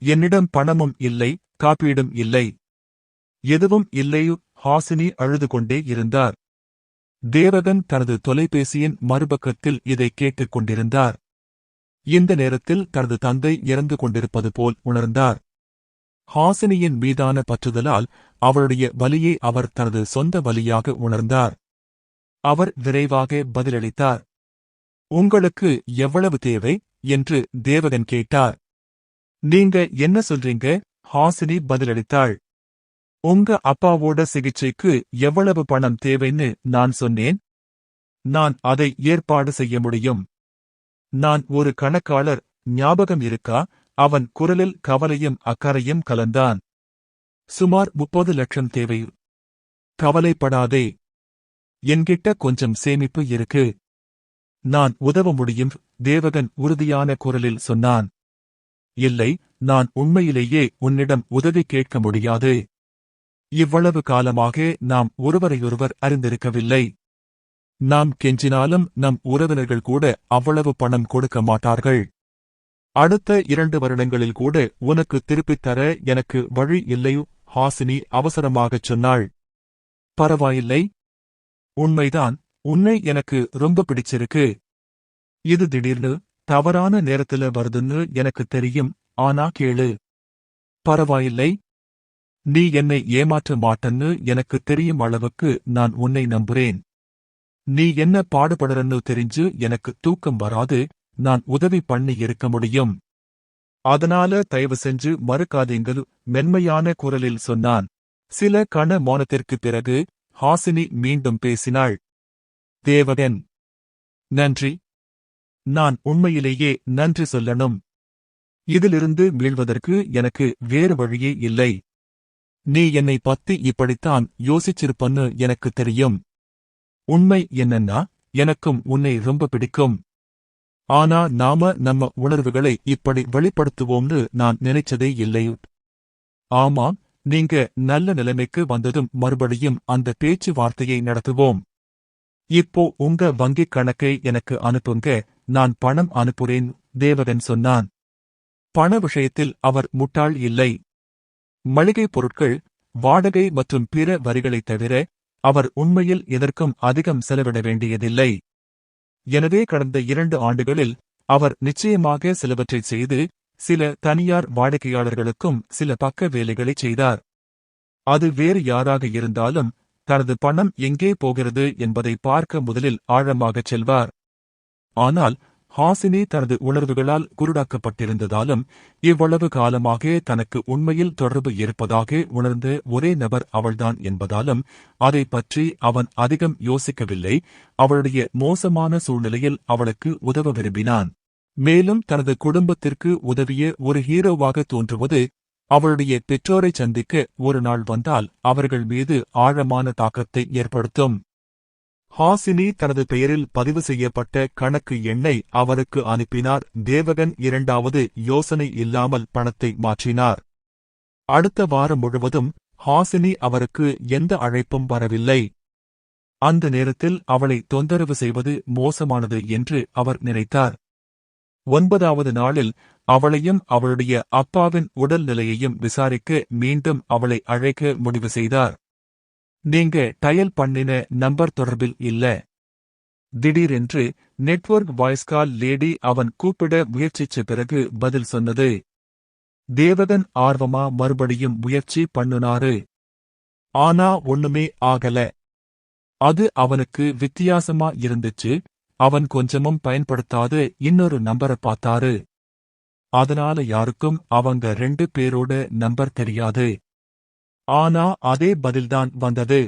என்னிடம் பணமும் இல்லை, காப்பீடும் இல்லை. எதுவும் இல்லை. ஹாசினி அழுது கொண்டே இருந்தார். தேவகன் தனது தொலைபேசியின் மறுபக்கத்தில் இதை கேட்டுக் கொண்டிருந்தார். இந்த நேரத்தில் தனது தந்தை இறந்து கொண்டிருப்பது போல் உணர்ந்தார். ஹாசினியின் மீதான பற்றுதலால் அவளுடைய வலியை அவர் தனது சொந்த வலியாக உணர்ந்தார். அவர் விரைவாக பதிலளித்தார். உங்களுக்கு எவ்வளவு தேவை என்று தேவகன் கேட்டார். நீங்க என்ன சொல்றீங்க? ஹாசினி பதிலளித்தாள். உங்க அப்பாவோட சிகிச்சைக்கு எவ்வளவு பணம் தேவைன்னு நான் சொன்னேன். நான் அதை ஏற்பாடு செய்ய முடியும். நான் ஒரு கணக்காளர், ஞாபகம் இருக்கா? அவன் குரலில் கவலையும் அக்கறையும் கலந்தான். சுமார் 30 லட்சம் தேவை. கவலைப்படாதே. என்கிட்ட கொஞ்சம் சேமிப்பு இருக்கு. நான் உதவ முடியும். தேவகன் உறுதியான குரலில் சொன்னான். இல்லை, நான் உண்மையிலேயே உன்னிடம் உதவி கேட்க முடியாது. இவ்வளவு காலமாக நாம் ஒருவரையொருவர் அறிந்திருக்கவில்லை. நாம் கெஞ்சினாலும் நம் உறவினர்கள் கூட அவ்வளவு பணம் கொடுக்க மாட்டார்கள். அடுத்த 2 வருடங்களில் கூட உனக்கு திருப்பித் தர எனக்கு வழி இல்லை. ஹாசினி அவசரமாகச் சொன்னாள். பரவாயில்லை. உண்மைதான், உன்னை எனக்கு ரொம்ப பிடிச்சிருக்கு. இது திடீர்னு தவறான நேரத்துல வருதுன்னு எனக்கு தெரியும். ஆனா கேளு. பரவாயில்லை. நீ என்னை ஏமாற்ற மாட்டன்னு எனக்கு தெரியும் அளவுக்கு நான் உன்னை நம்புறேன். நீ என்ன பாடுபடுறன்னு தெரிஞ்சு எனக்கு தூக்கம் வராது. நான் உதவி பண்ணி இருக்க முடியும். அதனால தயவு செஞ்சு மறுக்காதீங்கள். மென்மையான குரலில் சொன்னான். சில கண மௌனத்திற்குப் பிறகு ஹாசினி மீண்டும் பேசினாள். தேவகன், நன்றி. நான் உண்மையிலேயே நன்றி சொல்லணும். இதிலிருந்து மீள்வதற்கு எனக்கு வேறு வழியே இல்லை. நீ என்னை பத்தி இப்படித்தான் யோசிச்சிருப்பன்னு எனக்கு தெரியும். உண்மை என்னன்னா, எனக்கும் உன்னை ரொம்ப பிடிக்கும். ஆனா நாம நம்ம உணர்வுகளை இப்படி வெளிப்படுத்துவோம்னு நான் நினைச்சதே இல்லை. ஆமாம், நீங்க நல்ல நிலைமைக்கு வந்ததும் மறுபடியும் அந்த பேச்சுவார்த்தையை நடத்துவோம். இப்போ உங்க வங்கிக் கணக்கை எனக்கு அனுப்புங்க. நான் பணம் அனுப்புறேன். தேவகன் சொன்னான். பண விஷயத்தில் அவர் முட்டாள் இல்லை. மளிகைப் பொருட்கள், வாடகை மற்றும் பிற வரிகளைத் தவிர அவர் உண்மையில் எதற்கும் அதிகம் செலவிட வேண்டியதில்லை. எனவே கடந்த 2 ஆண்டுகளில் அவர் நிச்சயமாக சிலவற்றைச் செய்து, சில தனியார் வாடிக்கையாளர்களுக்கும் சில பக்க வேலைகளைச் செய்தார். அது வேறு யாராக இருந்தாலும் தனது பணம் எங்கே போகிறது என்பதை பார்க்க முதலில் ஆழமாகச் செல்வார். ஆனால் ஹாசினி தனது உணர்வுகளால் குருடாக்கப்பட்டிருந்ததாலும் இவ்வளவு காலமாக தனக்கு உண்மையில் தொடர்பு இருப்பதாக உணர்ந்த ஒரே நபர் அவள்தான் என்பதாலும் அதை பற்றி அவன் அதிகம் யோசிக்கவில்லை. அவளுடைய மோசமான சூழ்நிலையில் அவளுக்கு உதவ விரும்பினான். மேலும் தனது குடும்பத்திற்கு உதவிய ஒரு ஹீரோவாக தோன்றுவது அவளுடைய பெற்றோரை சந்திக்க ஒரு நாள் வந்தால் அவர்கள் மீது ஆழமான தாக்கத்தை ஏற்படுத்தும். ஹாசினி தனது பெயரில் பதிவு செய்யப்பட்ட கணக்கு எண்ணை அவருக்கு அனுப்பினார். தேவகன் 2வது யோசனை இல்லாமல் பணத்தை மாற்றினார். அடுத்த வாரம் முழுவதும் ஹாசினி அவருக்கு எந்த அழைப்பும் வரவில்லை. அந்த நேரத்தில் அவளை தொந்தரவு செய்வது மோசமானது என்று அவர் நினைத்தார். 9வது நாளில் அவளையும் அவளுடைய அப்பாவின் உடல்நிலையையும் விசாரிக்க மீண்டும் அவளை அழைக்க முடிவு செய்தார். நீங்க டயல் பண்ணின நம்பர் தொடர்பில் இல்ல. திடீரென்று நெட்வொர்க் வாய்ஸ் கால் லேடி அவன் கூப்பிட முயற்சிச்ச பிறகு பதில் சொன்னது. தேவகன் ஆர்வமா மறுபடியும் முயற்சி பண்ணுனாரு. ஆனா ஒண்ணுமே ஆகல. அது அவனுக்கு வித்தியாசமா இருந்துச்சு. அவன் கொஞ்சமும் பயன்படுத்தாத இன்னொரு நம்பரை பார்த்தாரு. அதனால யாருக்கும் அவங்க 2 பேரோட நம்பர் தெரியாது. ஆனா அதே பதில்தான் வந்தது.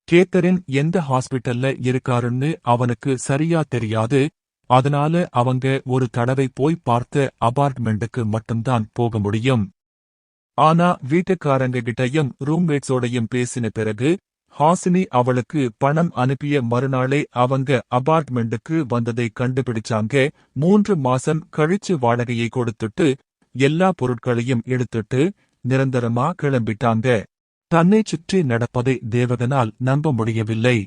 கேத்தரின் எந்த ஹாஸ்பிட்டல்ல இருக்காருன்னு அவனுக்கு சரியா தெரியாது, அதனால அவங்க ஒரு தடவை போய் பார்த்த அபார்ட்மெண்ட்டுக்கு மட்டும்தான் போக முடியும். ஆனா வீட்டுக்காரங்க கிட்டயும் ரூம்மேட்ஸோடையும் பேசின பிறகு ஹாசினி அவளுக்கு பணம் அனுப்பிய மறுநாளே அவங்க அபார்ட்மெண்ட்டுக்கு வந்ததை கண்டுபிடிச்சாங்க. 3 மாசம் கழிச்சு வாடகையை கொடுத்துட்டு எல்லா பொருட்களையும் எடுத்துட்டு நிரந்தரமா கிளம்பிட்டாங்க. தன்னைச் சுற்றி நடப்பதை தேவகனால் நம்ப முடியவில்லை.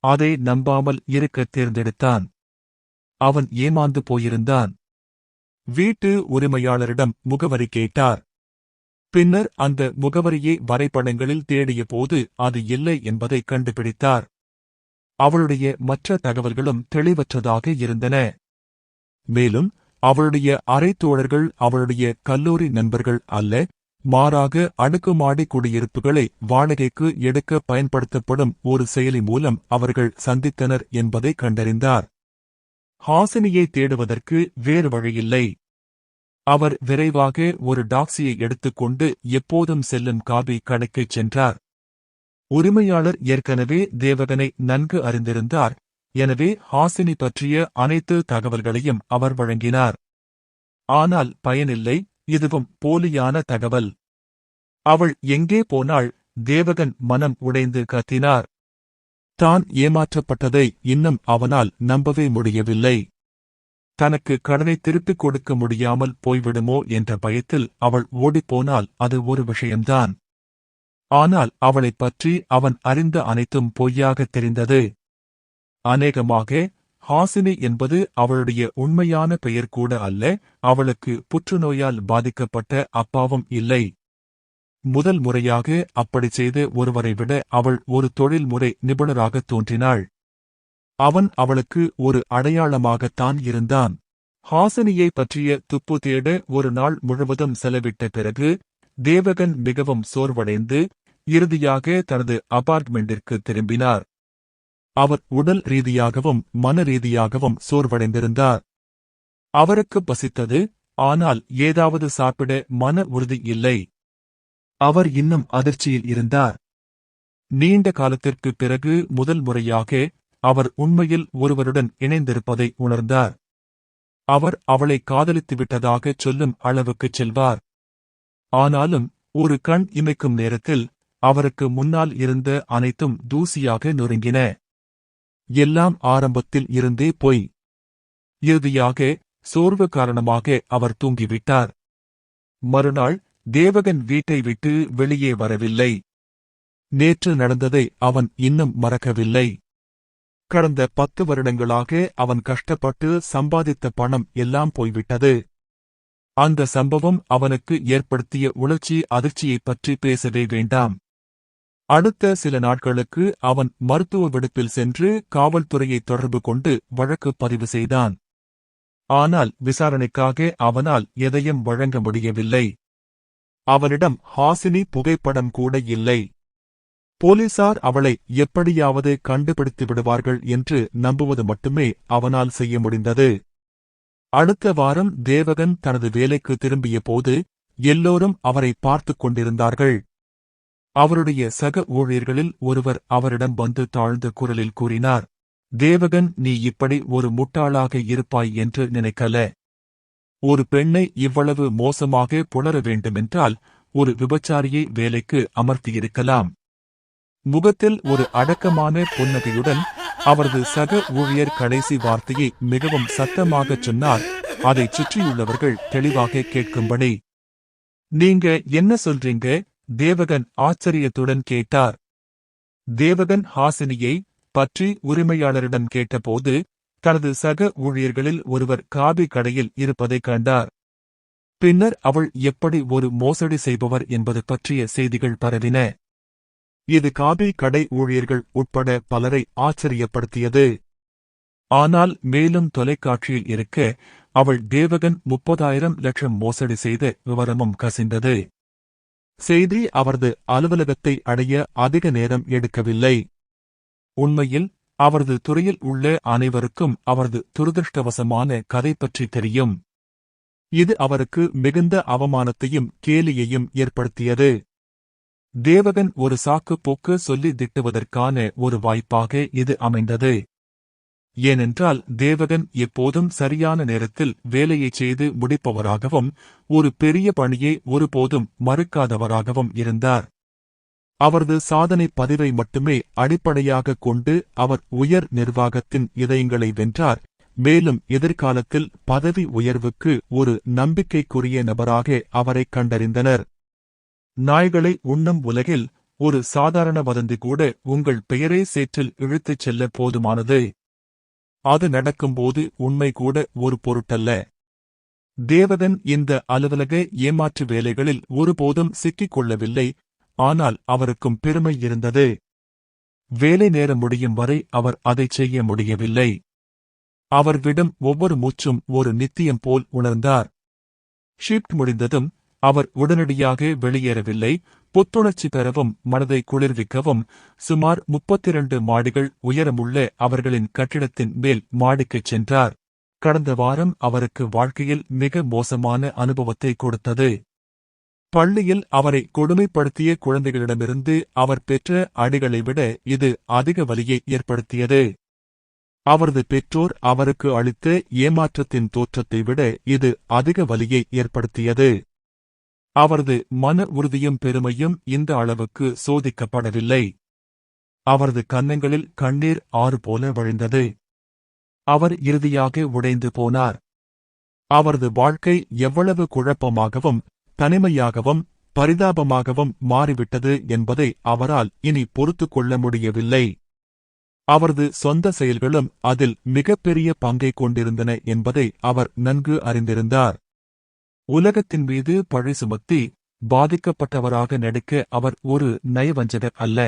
அதை நம்பாமல் இருக்க தேர்ந்தெடுத்தான். அவன் ஏமாந்து போயிருந்தான். வீட்டு உரிமையாளரிடம் முகவரி கேட்டார். பின்னர் அந்த முகவரியை வரைபடங்களில் தேடிய போது அது இல்லை என்பதை கண்டுபிடித்தார். அவளுடைய மற்ற தகவல்களும் தெளிவற்றதாக இருந்தன. மேலும் அவளுடைய அறைத்தோழர்கள் அவளுடைய கல்லூரி நண்பர்கள் அல்ல, மாறாக அடுக்குமாடி குடியிருப்புகளை வாடகைக்கு எடுக்க பயன்படுத்தப்படும் ஒரு செயலி மூலம் அவர்கள் சந்தித்தனர் என்பதை கண்டறிந்தார். ஹாசினியை தேடுவதற்கு வேறு வழியில்லை. அவர் விரைவாக ஒரு டாக்ஸியை எடுத்துக்கொண்டு எப்போதும் செல்லும் காபி கடைக்குச் சென்றார். உரிமையாளர் ஏற்கனவே தேவகனை நன்கு அறிந்திருந்தார், எனவே ஹாசினி பற்றிய அனைத்து தகவல்களையும் அவர் வழங்கினார். ஆனால் பயனில்லை, இதுவும் போலியான தகவல். அவள் எங்கே போனாள்? தேவகன் மனம் உடைந்து கத்தினார். தான் ஏமாற்றப்பட்டதை இன்னும் அவனால் நம்பவே முடியவில்லை. தனக்கு கடனை திருப்பிக் கொடுக்க முடியாமல் போய்விடுமோ என்ற பயத்தில் அவள் ஓடிப்போனால் அது ஒரு விஷயம்தான். ஆனால் அவளைப் பற்றி அவன் அறிந்த அனைத்தும் பொய்யாகத் தெரிந்தது. அநேகமாக ஹாசினி என்பது அவளுடைய உண்மையான பெயர் கூட அல்ல, அவளுக்கு புற்றுநோயால் பாதிக்கப்பட்ட அப்பாவும் இல்லை. முதல் முறையாக அப்படிச் செய்த ஒருவரை விட அவள் ஒரு தொழில்முறை நிபுணராகத் தோன்றினாள். அவன் அவளுக்கு ஒரு அடையாளமாகத்தான் இருந்தான். ஹாசினியை பற்றிய துப்பு தேட ஒரு நாள் முழுவதும் செலவிட்ட பிறகு தேவகன் மிகவும் சோர்வடைந்து இறுதியாக தனது அபார்ட்மெண்டிற்கு திரும்பினார். அவர் உடல் ரீதியாகவும் மன ரீதியாகவும் சோர்வடைந்திருந்தார். அவருக்கு பசித்தது, ஆனால் ஏதாவது சாப்பிட மன உறுதி இல்லை. அவர் இன்னும் அதிர்ச்சியில் இருந்தார். நீண்ட காலத்திற்குப் பிறகு முதல் முறையாக அவர் உண்மையில் ஒருவருடன் இணைந்திருப்பதை உணர்ந்தார். அவர் அவளை காதலித்துவிட்டதாகச் சொல்லும் அளவுக்குச் செல்வார். ஆனாலும் ஒரு கண் இமைக்கும் நேரத்தில் அவருக்கு முன்னால் இருந்த அனைத்தும் தூசியாக நொறுங்கின. எல்லாம் ஆரம்பத்தில் இருந்தே பொய். இறுதியாக சோர்வு காரணமாக அவர் தூங்கிவிட்டார். மறுநாள் தேவகன் வீட்டை விட்டு வெளியே வரவில்லை. நேற்று நடந்ததை அவன் இன்னும் மறக்கவில்லை. கடந்த 10 வருடங்களாக அவன் கஷ்டப்பட்டு சம்பாதித்த பணம் எல்லாம் போய்விட்டது. அந்த சம்பவம் அவனுக்கு ஏற்படுத்திய உணர்ச்சி அதிர்ச்சியைப் பற்றி பேசவே வேண்டாம். அடுத்த சில நாட்களுக்கு அவன் மருத்துவ விடுப்பில் சென்று காவல்துறையை தொடர்பு கொண்டு வழக்கு பதிவு செய்தான். ஆனால் விசாரணைக்காக அவனால் எதையும் வழங்க முடியவில்லை. அவனிடம் ஹாசினி புகைப்படம் கூட இல்லை. போலீசார் அவளை எப்படியாவது கண்டுபிடித்து விடுவார்கள் என்று நம்புவது மட்டுமே அவனால் செய்ய முடிந்தது. அடுத்த வாரம் தேவகன் தனது வேலைக்கு திரும்பிய போது எல்லோரும் அவரை பார்த்துக் கொண்டிருந்தார்கள். அவருடைய சக ஊழியர்களில் ஒருவர் அவரிடம் வந்து தாழ்ந்த குரலில் கூறினார், தேவகன், நீ இப்படி ஒரு முட்டாளாக இருப்பாய் என்று நினைக்கல. ஒரு பெண்ணை இவ்வளவு மோசமாக புணர வேண்டுமென்றால் ஒரு விபச்சாரியை வேலைக்கு அமர்த்தியிருக்கலாம். முகத்தில் ஒரு அடக்கமான புன்னகையுடன் அவரது சக ஊழியர் கடைசி வார்த்தையை மிகவும் சத்தமாகச் சொன்னார், அதைச் சுற்றியுள்ளவர்கள் தெளிவாக கேட்கும்படி. நீங்க என்ன சொல்றீங்க? தேவகன் ஆச்சரியத்துடன் கேட்டார். தேவகன் ஹாசினியை பற்றி உரிமையாளரிடம் கேட்டபோது தனது சக ஊழியர்களில் ஒருவர் காபி கடையில் இருப்பதைக் கண்டார். பின்னர் அவள் எப்படி ஒரு மோசடி செய்பவர் என்பது பற்றிய செய்திகள் பரவின. இது காபி கடை ஊழியர்கள் உட்பட பலரை ஆச்சரியப்படுத்தியது. ஆனால் மேலும் தொலைக்காட்சியில் இருக்க அவள் தேவகன் 30,000 லட்சம் மோசடி செய்த விவரமும் கசிந்தது. செய்தி அவரது அலுவலகத்தை அடைய அதிக நேரம் எடுக்கவில்லை. உண்மையில் அவரது துறையில் உள்ள அனைவருக்கும் அவரது துரதிருஷ்டவசமான கதை பற்றி தெரியும். இது அவருக்கு மிகுந்த அவமானத்தையும் கேலியையும் ஏற்படுத்தியது. தேவகன் ஒரு சாக்கு போக்கு சொல்லி திட்டுவதற்கான ஒரு வாய்ப்பாக இது அமைந்தது. ஏனென்றால் தேவகன் எப்போதும் சரியான நேரத்தில் வேலையைச் செய்து முடிப்பவராகவும் ஒரு பெரிய பணியை ஒருபோதும் மறுக்காதவராகவும் இருந்தார். அவரது சாதனை பதிவை மட்டுமே அடிப்படையாகக் கொண்டு அவர் உயர் நிர்வாகத்தின் இதயங்களை வென்றார், மேலும் எதிர்காலத்தில் பதவி உயர்வுக்கு ஒரு நம்பிக்கைக்குரிய நபராக அவரைக் கண்டறிந்தனர். நாய்களை உண்ணும் உலகில் ஒரு சாதாரண வதந்தி கூட உங்கள் பெயரை சேற்றில் இழுத்துச் செல்ல போதுமானது. அது நடக்கும்போது உண்மை கூட ஒரு பொருட்டல்ல. தேவகன் இந்த அலுவலக ஏமாற்று வேலைகளில் ஒருபோதும் சிக்கிக் கொள்ளவில்லை, ஆனால் அவருக்கும் பெருமை இருந்தது. வேலை நேரம் முடியும் வரை அவர் அதைச் செய்ய முடியவில்லை. அவர் விடும் ஒவ்வொரு மூச்சும் ஒரு நித்தியம் போல் உணர்ந்தார். ஷிப்ட் முடிந்ததும் அவர் உடனடியாக வெளியேறவில்லை. புத்துணர்ச்சி பெறவும் மனதை குளிர்விக்கவும் சுமார் 32 மாடிகள் உயரமுள்ள அவர்களின் கட்டிடத்தின் மேல் மாடிக்குச் சென்றார். கடந்த வாரம் அவருக்கு வாழ்க்கையில் மிக மோசமான அனுபவத்தை கொடுத்தது. பள்ளியில் அவரை கொடுமைப்படுத்திய குழந்தைகளிடமிருந்து அவர் பெற்ற அடிகளை விட இது அதிக வலியை ஏற்படுத்தியது. அவரது பெற்றோர் அவருக்கு அளித்த ஏமாற்றத்தின் தோற்றத்தை விட இது அதிக வலியை ஏற்படுத்தியது. அவரது மன உறுதியும் பெருமையும் இந்த அளவுக்கு சோதிக்கப்படவில்லை. அவரது கன்னங்களில் கண்ணீர் ஆறு போல வழிந்தது. அவர் இறுதியாக உடைந்து போனார். அவரது வாழ்க்கை எவ்வளவு குழப்பமாகவும் தனிமையாகவும் பரிதாபமாகவும் மாறிவிட்டது என்பதை அவரால் இனி பொறுத்துக் கொள்ள முடியவில்லை. அவரது சொந்த செயல்களும் அதில் மிகப்பெரிய பங்கை கொண்டிருந்தன என்பதை அவர் நன்கு அறிந்திருந்தார். உலகத்தின் மீது பழி சுமத்தி பாதிக்கப்பட்டவராக நடிக்க அவர் ஒரு நயவஞ்சகர் அல்ல.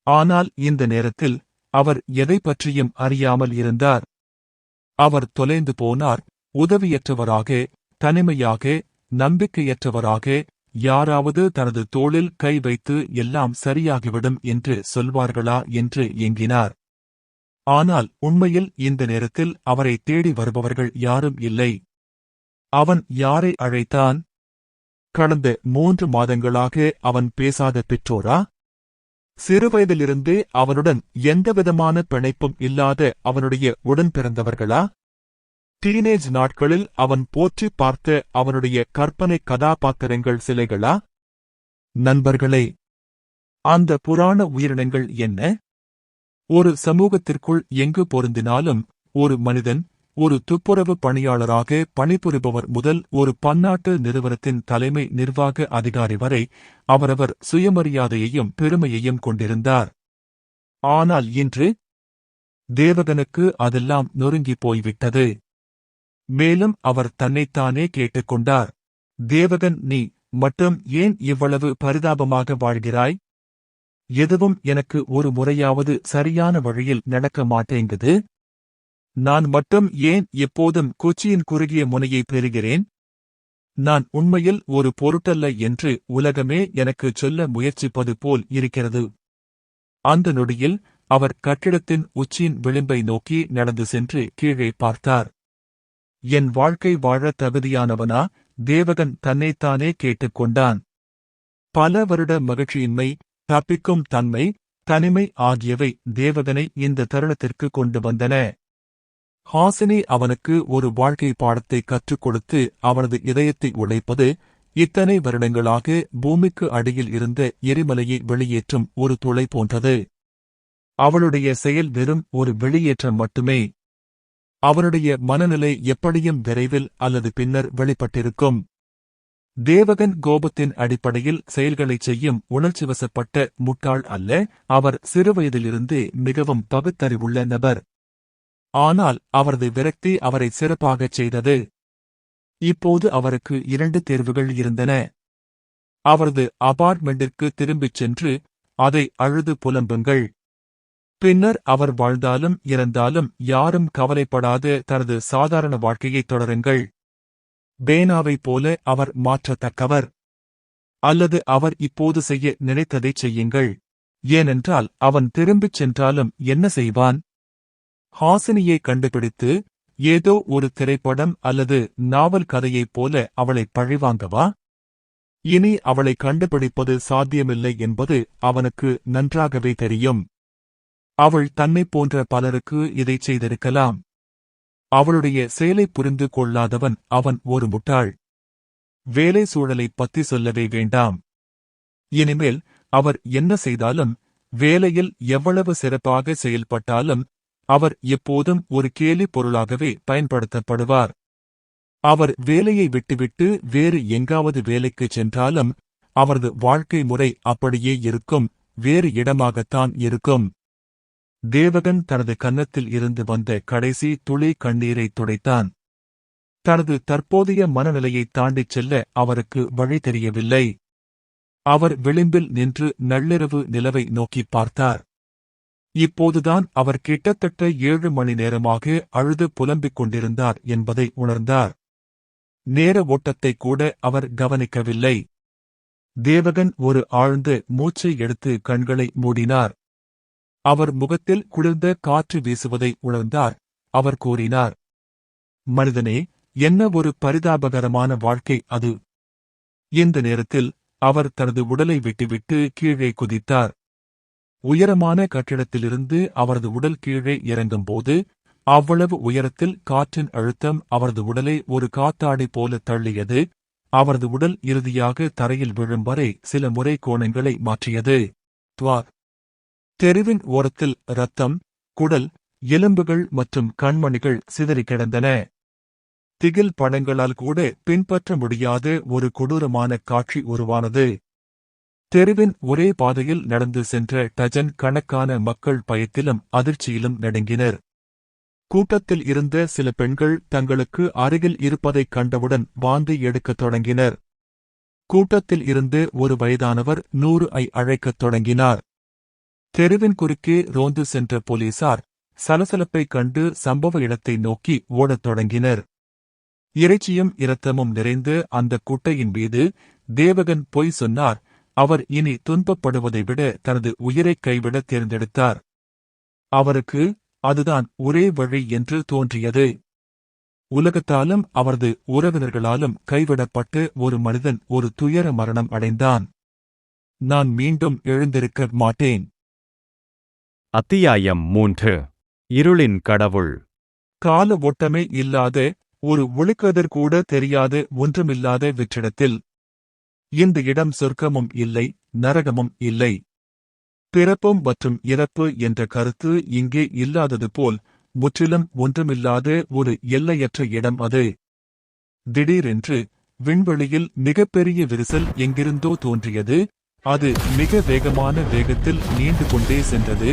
ஆனால் இந்த நேரத்தில் அவர் எதை பற்றியும் அறியாமல் இருந்தார். அவர் தொலைந்து போனார், உதவியற்றவராக, தனிமையாக, நம்பிக்கையற்றவராக. யாராவது தனது தோளில் கை வைத்து எல்லாம் சரியாகிவிடும் என்று சொல்வார்களா என்று ஏங்கினார். ஆனால் உண்மையில் இந்த நேரத்தில் அவரை தேடி வருபவர்கள் யாரும் இல்லை. அவன் யாரை அழைத்தான்? கடந்த 3 மாதங்களாக அவன் பேசாத பெற்றோரா? சிறுவயதிலிருந்தே அவனுடன் எந்தவிதமான பிணைப்பும் இல்லாத அவனுடைய உடன் பிறந்தவர்களா? டீனேஜ் நாட்களில் அவன் போற்றி பார்த்த அவனுடைய கற்பனை கதாபாத்திரங்கள் சிலைகளா? நண்பர்களே, அந்த புராண உயிரினங்கள் என்ன? ஒரு சமூகத்திற்குள் எங்கு பொருந்தினாலும் ஒரு மனிதன், ஒரு துப்புரவு பணியாளராக பணிபுரிபவர் முதல் ஒரு பன்னாட்டு நிறுவனத்தின் தலைமை நிர்வாக அதிகாரி வரை அவரவர் சுயமரியாதையையும் பெருமையையும் கொண்டிருந்தார். ஆனால் இன்று தேவகனுக்கு அதெல்லாம் நொறுங்கிப் போய்விட்டது. மேலும் அவர் தன்னைத்தானே கேட்டுக்கொண்டார். தேவகன், நீ மட்டும் ஏன் இவ்வளவு பரிதாபமாக வாழ்கிறாய்? எதுவும் எனக்கு ஒரு முறையாவது சரியான வழியில் நடக்க மாட்டேங்குது. நான் மட்டும் ஏன் எப்போதும் குச்சியின் குறுகிய முனையை பெறுகிறேன்? நான் உண்மையில் ஒரு பொருட்டல்ல என்று உலகமே எனக்குச் சொல்ல முயற்சிப்பது போல் இருக்கிறது. அந்த நொடியில் அவர் கட்டிடத்தின் உச்சியின் விளிம்பை நோக்கி நடந்து சென்று கீழே பார்த்தார். என் வாழ்க்கை வாழ தகுதியானவனா? தேவகன் தன்னைத்தானே கேட்டுக்கொண்டான். பல வருட மகிழ்ச்சியின்மை, தப்பிக்கும் தன்மை, தனிமை ஆகியவை தேவகனை இந்த தருணத்திற்கு கொண்டு வந்தன. ஹாசினி அவனுக்கு ஒரு வாழ்க்கை பாடத்தை கற்றுக் கொடுத்து அவனது இதயத்தை உடைப்பது இத்தனை வருடங்களாக பூமிக்கு அடியில் இருந்த எரிமலையை வெளியேற்றும் ஒரு துளை போன்றது. அவளுடைய செயல் வெறும் ஒரு வெளியேற்றம் மட்டுமே. அவனுடைய மனநிலை எப்படியும் விரைவில் அல்லது பின்னர் வெளிப்பட்டிருக்கும். தேவகன் கோபத்தின் அடிப்படையில் செயல்களைச் செய்யும் உணர்ச்சிவசப்பட்ட முட்டாள் அல்ல. அவர் சிறுவயதிலிருந்து மிகவும் பகுத்தறிவுள்ள நபர். ஆனால் அவரது விரக்தி அவரை சிறப்பாகச் செய்தது. இப்போது அவருக்கு 2 தேர்வுகள் இருந்தன. அவரது அபார்ட்மெண்டிற்கு திரும்பிச் சென்று அதை அழுது புலம்புங்கள். பின்னர் அவர் வாழ்ந்தாலும் இறந்தாலும் யாரும் கவலைப்படாத தனது சாதாரண வாழ்க்கையைத் தொடருங்கள். பேனாவைப் போல அவர் மாற்றத்தக்கவர். அல்லது அவர் இப்போது செய்ய நினைத்ததைச் செய்யுங்கள். ஏனென்றால் அவன் திரும்பிச் சென்றாலும் என்ன செய்வான்? ஹாசினியை கண்டுபிடித்து ஏதோ ஒரு திரைப்படம் அல்லது நாவல் கதையைப் போல அவளை பழிவாங்கவா? இனி அவளை கண்டுபிடிப்பது சாத்தியமில்லை என்பது அவனுக்கு நன்றாகவே தெரியும். அவள் தன்னைப் போன்ற பலருக்கு இதைச் செய்திருக்கலாம். அவளுடைய செயலை புரிந்து கொள்ளாதவன் அவன் ஒரு முட்டாள். வேலை சூழலைப் பத்தி சொல்லவே வேண்டாம். இனிமேல் அவர் என்ன செய்தாலும், வேலையில் எவ்வளவு சிறப்பாக செயல்பட்டாலும், அவர் எப்போதும் ஒரு கேலி பொருளாகவே பயன்படுத்தப்படுவார். அவர் வேலையை விட்டுவிட்டு வேறு எங்காவது வேலைக்குச் சென்றாலும் அவரது வாழ்க்கை முறை அப்படியே இருக்கும், வேறு இடமாகத்தான் இருக்கும். தேவகன் தனது கன்னத்தில் இருந்து வந்த கடைசி துளி கண்ணீரைத் துடைத்தான். தனது தற்போதைய மனநிலையைத் தாண்டிச் செல்ல அவருக்கு வழி தெரியவில்லை. அவர் விளிம்பில் நின்று நள்ளிரவு நிலவை நோக்கிப் பார்த்தார். இப்போதுதான் அவர் கிட்டத்தட்ட 7 மணி நேரமாக அழுது புலம்பிக் கொண்டிருந்தார் என்பதை உணர்ந்தார். நேர ஓட்டத்தைக் கூட அவர் கவனிக்கவில்லை. தேவகன் ஒரு ஆழ்ந்த மூச்சை எடுத்து கண்களை மூடினார். அவர் முகத்தில் குளிர்ந்த காற்று வீசுவதை உணர்ந்தார். அவர் கூறினார், மனிதனே, என்ன ஒரு பரிதாபகரமான வாழ்க்கை அது. இந்த நேரத்தில் அவர் தனது உடலை விட்டுவிட்டு கீழே குதித்தார். உயரமான கட்டிடத்திலிருந்து அவரது உடல் கீழே இறங்கும்போது அவ்வளவு உயரத்தில் காற்றின் அழுத்தம் அவரது உடலை ஒரு காத்தாடி போல தள்ளியது. அவரது உடல் இறுதியாக தரையில் விழும் வரை சில முறை கோணங்களை மாற்றியது. துவார். தெருவின் ஓரத்தில் இரத்தம், குடல், எலும்புகள் மற்றும் கண்மணிகள் சிதறி கிடந்தன. திகில் படங்களால் கூட பின்பற்ற முடியாத ஒரு கொடூரமான காட்சி உருவானது. தெருவின் ஒரே பாதையில் நடந்து சென்ற டஜன் கணக்கான மக்கள் பயத்திலும் அதிர்ச்சியிலும் நடுங்கினர். கூட்டத்தில் இருந்த சில பெண்கள் தங்களுக்கு அருகில் இருப்பதைக் கண்டவுடன் வாந்தி எடுக்கத் தொடங்கினர். கூட்டத்தில் இருந்து ஒரு வயதானவர் 100 அழைக்கத் தொடங்கினார். தெருவின் குறுக்கே ரோந்து சென்ற போலீசார் சலசலப்பைக் கண்டு சம்பவ இடத்தை நோக்கி ஓடத் தொடங்கினர். இறைச்சியும் இரத்தமும் நிறைந்த அந்த குட்டையின் மீது தேவகன் பொய் சொன்னார். அவர் இனி துன்பப்படுவதை விட தனது உயிரைக் கைவிட தேர்ந்தெடுத்தார். அவருக்கு அதுதான் ஒரே வழி என்று தோன்றியது. உலகத்தாலும் அவரது உறவினர்களாலும் கைவிடப்பட்டு ஒரு மனிதன் ஒரு துயர மரணம் அடைந்தான். நான் மீண்டும் எழுந்திருக்க மாட்டேன். அத்தியாயம் 3. இருளின் கடவுள். கால ஓட்டமே இல்லாத, ஒரு ஒளிக்கதிர் கூட தெரியாத ஒன்றுமில்லாத வெற்றிடத்தில். இந்த இடம் சொர்க்கமும் இல்லை, நரகமும் இல்லை. பிறப்பும் மற்றும் இறப்பு என்ற கருத்து இங்கே இல்லாதது போல் முற்றிலும் ஒன்றுமில்லாத ஒரு எல்லையற்ற இடம் அது. திடீரென்று விண்வெளியில் மிகப்பெரிய விரிசல் எங்கிருந்தோ தோன்றியது. அது மிக வேகமான வேகத்தில் நீண்டு கொண்டே சென்றது.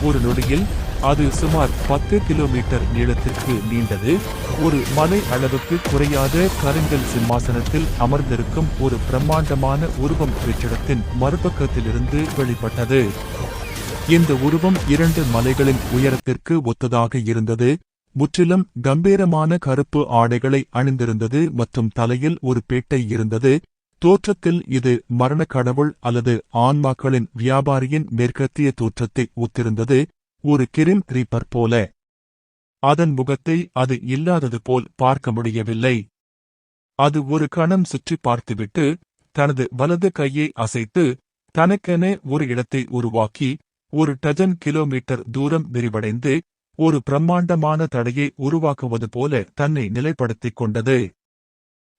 ஒரு நொடியில் அது சுமார் 10 கிலோமீட்டர் நீளத்திற்கு நீண்டது. ஒரு மலை அளவுக்கு குறையாத கருங்கல் சிம்மாசனத்தில் அமர்ந்திருக்கும் ஒரு பிரம்மாண்டமான உருவம் வெற்றிடத்தின் மறுபக்கத்திலிருந்து வெளிப்பட்டது. இந்த உருவம் 2 மலைகளின் உயரத்திற்கு ஒத்ததாக இருந்தது. முற்றிலும் கம்பீரமான கருப்பு ஆடைகளை அணிந்திருந்தது மற்றும் தலையில் ஒரு பேட்டை இருந்தது. தோற்றத்தில் இது மரண கடவுள் அல்லது ஆன்மாக்களின் வியாபாரியின் மேற்கத்திய தோற்றத்தை ஒத்திருந்தது, ஒரு கிரிம் ரீப்பர் போல. அதன் முகத்தை அது இல்லாதது போல் பார்க்க முடியவில்லை. அது ஒரு கணம் சுற்றி பார்த்துவிட்டு தனது வலது கையை அசைத்து தனக்கென ஒரு இடத்தை உருவாக்கி ஒரு டஜன் கிலோமீட்டர் தூரம் விரிவடைந்து ஒரு பிரம்மாண்டமான தடையை உருவாக்குவது போல தன்னை நிலைப்படுத்திக் கொண்டது.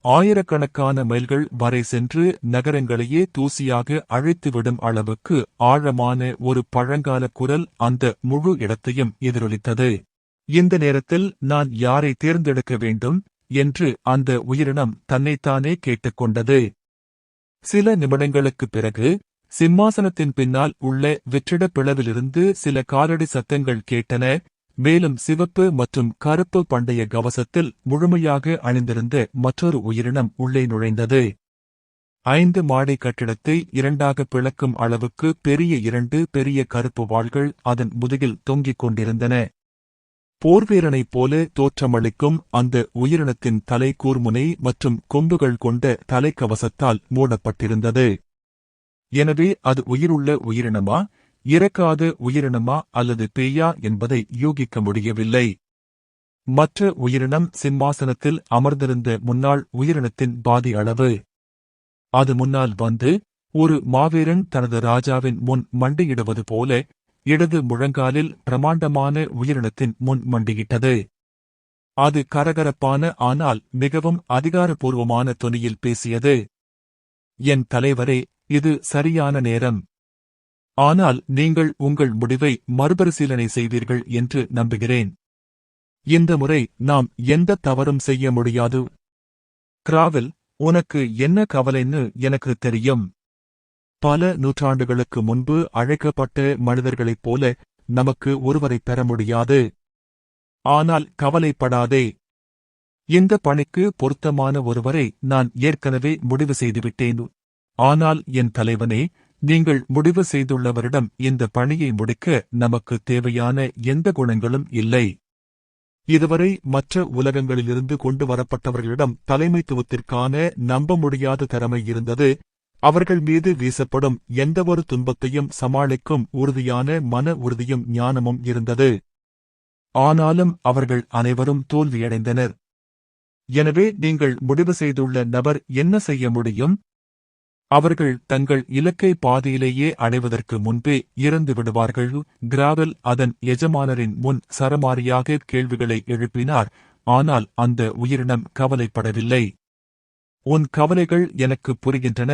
ஆயிரக்கணக்கான மைல்கள் வரை சென்று நகரங்களையே தூசியாக அழித்துவிடும் அளவுக்கு ஆழமான ஒரு பழங்கால குரல் அந்த முழு இடத்தையும் எதிரொலித்தது. இந்த நேரத்தில் நான் யாரை தேர்ந்தெடுக்க வேண்டும் என்று அந்த உயிரினம் தன்னைத்தானே கேட்டுக்கொண்டது. சில நிமிடங்களுக்குப் பிறகு சிம்மாசனத்தின் பின்னால் உள்ள வெற்றிடப் பிளவிலிருந்து சில காலடி சத்தங்கள் கேட்டன. மேலும் சிவப்பு மற்றும் கருப்பு பண்டைய கவசத்தில் முழுமையாக அணிந்திருந்த மற்றொரு உயிரினம் உள்ளே நுழைந்தது. 5 மாடி கட்டிடத்தை 2ஆக பிளக்கும் அளவுக்கு பெரிய 2 பெரிய கருப்பு வாள்கள் அதன் முதுகில் தொங்கிக் கொண்டிருந்தன. போர்வீரனைப் போல தோற்றமளிக்கும் அந்த உயிரினத்தின் தலை கூர்முனை மற்றும் கொம்புகள் கொண்ட தலைக்கவசத்தால் மூடப்பட்டிருந்தது. எனவே அது உயிருள்ள உயிரினமா, இறக்காத உயிரினமா அல்லது பேயா என்பதை யூகிக்க முடியவில்லை. மற்ற உயிரினம் சிம்மாசனத்தில் அமர்ந்திருந்த முன்னாள் உயிரினத்தின் பாதி அளவு. அது முன்னால் வந்து ஒரு மாவீரன் தனது ராஜாவின் முன் மண்டியிடுவது போல இடது முழங்காலில் பிரமாண்டமான உயிரினத்தின் முன் மண்டியிட்டது. அது கரகரப்பான ஆனால் மிகவும் அதிகாரப்பூர்வமான தொனியில் பேசியது. என் தலைவரே, இது சரியான நேரம். ஆனால் நீங்கள் உங்கள் முடிவை மறுபரிசீலனை செய்வீர்கள் என்று நம்புகிறேன். இந்த முறை நாம் எந்த தவறும் செய்ய முடியாது. கிராவெல், உனக்கு என்ன கவலைன்னு எனக்கு தெரியும். பல நூற்றாண்டுகளுக்கு முன்பு அழைக்கப்பட்ட மனிதர்களைப் போல நமக்கு ஒருவரை பெற முடியாது. ஆனால் கவலைப்படாதே. இந்த பணிக்கு பொருத்தமான ஒருவரை நான் ஏற்கனவே முடிவு செய்துவிட்டேன். ஆனால் என் தலைவனே, நீங்கள் முடிவு செய்துள்ளவரிடம் இந்த பணியை முடிக்க நமக்கு தேவையான எந்த குணங்களும் இல்லை. இதுவரை மற்ற உலகங்களிலிருந்து கொண்டு வரப்பட்டவர்களிடம் தலைமைத்துவத்திற்கான நம்ப முடியாத திறமை இருந்தது. அவர்கள் மீது வீசப்படும் எந்தவொரு துன்பத்தையும் சமாளிக்கும் உறுதியான மன உறுதியும் ஞானமும் இருந்தது. ஆனாலும் அவர்கள் அனைவரும் தோல்வியடைந்தனர். எனவே நீங்கள் முடிவு செய்துள்ள நபர் என்ன செய்ய முடியும்? அவர்கள் தங்கள் இலக்கை பாதியிலேயே அடைவதற்கு முன்பே இறந்து விடுவார்கள். கிராவெல் அதன் எஜமானரின் முன் சரமாரியாக கேள்விகளை எழுப்பினார். ஆனால் அந்த உயிரினம் கவலைப்படவில்லை. உன் கவலைகள் எனக்கு புரிகின்றன.